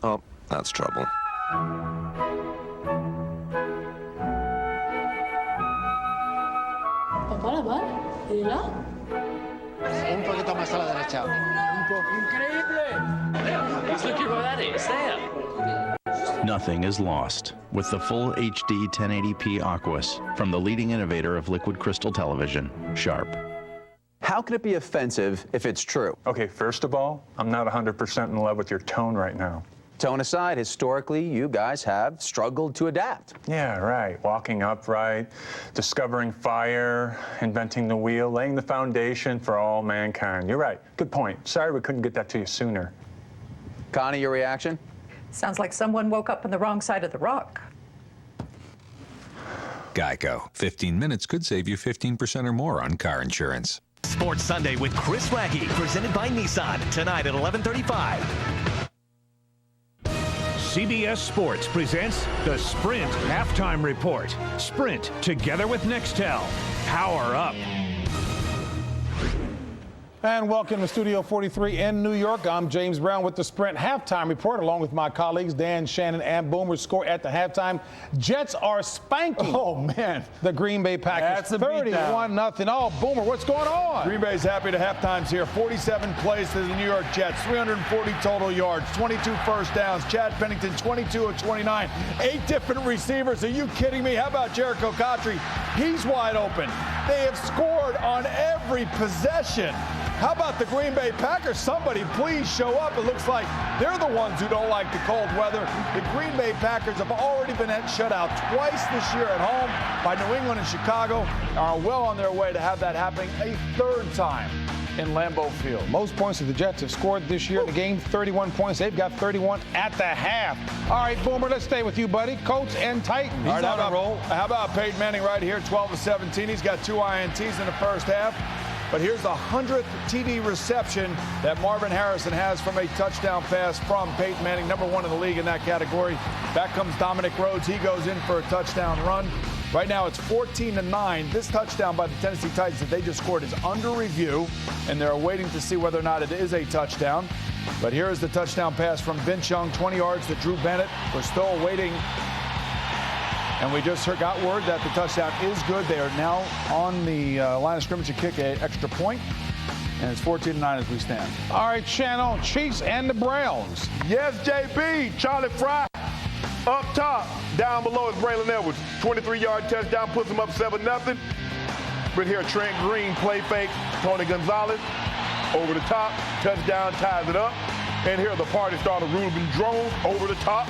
Oh, that's trouble. Papá, la bala. ¿Y la? Un poquito más a la derecha. Increíble! He's looking right at it. It's there. Nothing is lost with the full HD 1080p Aquas from the leading innovator of liquid crystal television, Sharp. How can it be offensive if it's true? Okay, first of all, I'm not 100% in love with your tone right now. Tone aside, historically, you guys have struggled to adapt. Yeah, right. Walking upright, discovering fire, inventing the wheel, laying the foundation for all mankind. You're right. Good point. Sorry we couldn't get that to you sooner. Connie, your reaction? Sounds like someone woke up on the wrong side of the rock. Geico. 15 minutes could save you 15% or more on car insurance. Sports Sunday with Chris Waggy, presented by Nissan, tonight at 11:35. CBS Sports presents the Sprint Halftime Report. Sprint, together with Nextel. Power up. And welcome to Studio 43 in New York. I'm James Brown with the Sprint Halftime Report, along with my colleagues Dan, Shannon, and Boomer. Score at the halftime. Jets are spanking. Oh, man. The Green Bay Packers. That's a 31-0. Oh, Boomer, what's going on? Green Bay's happy to halftime's here. 47 plays to the New York Jets. 340 total yards. 22 first downs. Chad Pennington, 22 of 29. 8 different receivers. Are you kidding me? How about Jerricho Cotchery? He's wide open. They have scored on every possession. How about the Green Bay Packers? Somebody please show up. It looks like they're the ones who don't like the cold weather. The Green Bay Packers have already been shut out twice this year at home by New England and Chicago. Are well on their way to have that happening a third time in Lambeau Field. Most points that the Jets have scored this year in the game, 31 points. They've got 31 at the half. All right, Boomer, let's stay with you, buddy. Colts and Titans. He's on a roll. How about Peyton Manning right here, 12 of 17. He's got 2 INTs in the first half. But here's the 100th TD reception that Marvin Harrison has from a touchdown pass from Peyton Manning, number 1 in the league in that category. Back comes Dominic Rhodes. He goes in for a touchdown run. Right now it's 14-9. This touchdown by the Tennessee Titans that they just scored is under review, and they're waiting to see whether or not it is a touchdown. But here is the touchdown pass from Vince Young, 20 yards to Drew Bennett. We're still waiting And we just got word that the touchdown is good. They are now on the line of scrimmage to kick an extra point. And it's 14-9 as we stand. All right, Shannon, Chiefs and the Browns. Yes, JB. Charlie Fry up top. Down below is Braylon Edwards. 23-yard touchdown puts him up 7-0. But here, Trent Green, play fake. Tony Gonzalez over the top. Touchdown, ties it up. And here the party starter, Ruben Drones, over the top.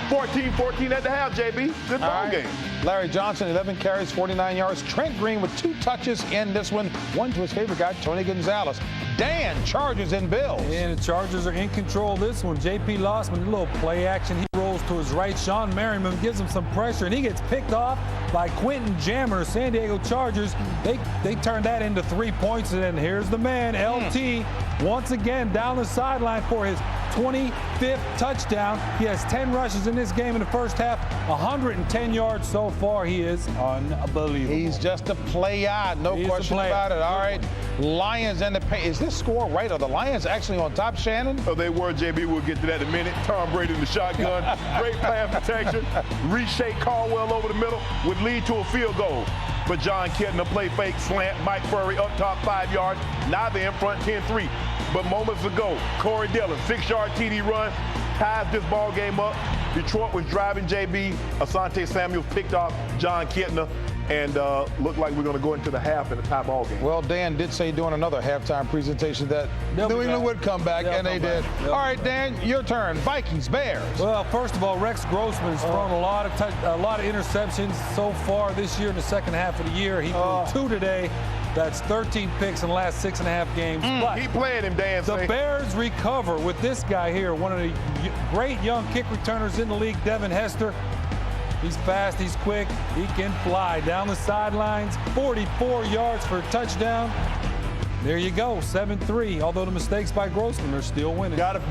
14-14 at the half, JB. Good ball game. Larry Johnson, 11 carries, 49 yards. Trent Green with 2 touches in this one. One to his favorite guy, Tony Gonzalez. Dan, Chargers and Bills. And the Chargers are in control of this one. J.P. Lossman, a little play action. He rolls to his right. Sean Merriman gives him some pressure, and he gets picked off by Quentin Jammer. San Diego Chargers, they turn that into 3 points, and then here's the man, LT, once again down the sideline for his 25th touchdown. He has 10 rushes in this game in the first half, 110 yards so far. He is unbelievable. He's just a player, no question about it. All right, Lions and the Is this score right? Are the Lions actually on top, Shannon? Oh, they were, JB. We'll get to that in a minute. Tom Brady in the shotgun. Great pass protection. Reshape Caldwell over the middle would lead to a field goal. But John Kettner, play fake, slant. Mike Flurry up top, 5 yards. Now they're in front, 10-3. But moments ago, Corey Dillon, 6-yard TD run, ties this ball game up. Detroit was driving, JB. Asante Samuel picked off John Kettner. And looked like we're going to go into the half in the tie ball game. Well, Dan did say during another halftime presentation that New England would come back, and they did. All right, Dan, your turn. Vikings, Bears. Well, first of all, Rex Grossman has thrown a lot of interceptions so far this year in the second half of the year. He threw 2 today. That's 13 picks in the last 6.5 games. But he playing him, Dan. The Bears recover with this guy here, one of the great young kick returners in the league, Devin Hester. He's fast, he's quick, he can fly down the sidelines, 44 yards for a touchdown. There you go, 7-3. Although the mistakes by Grossman are still winning. Got it.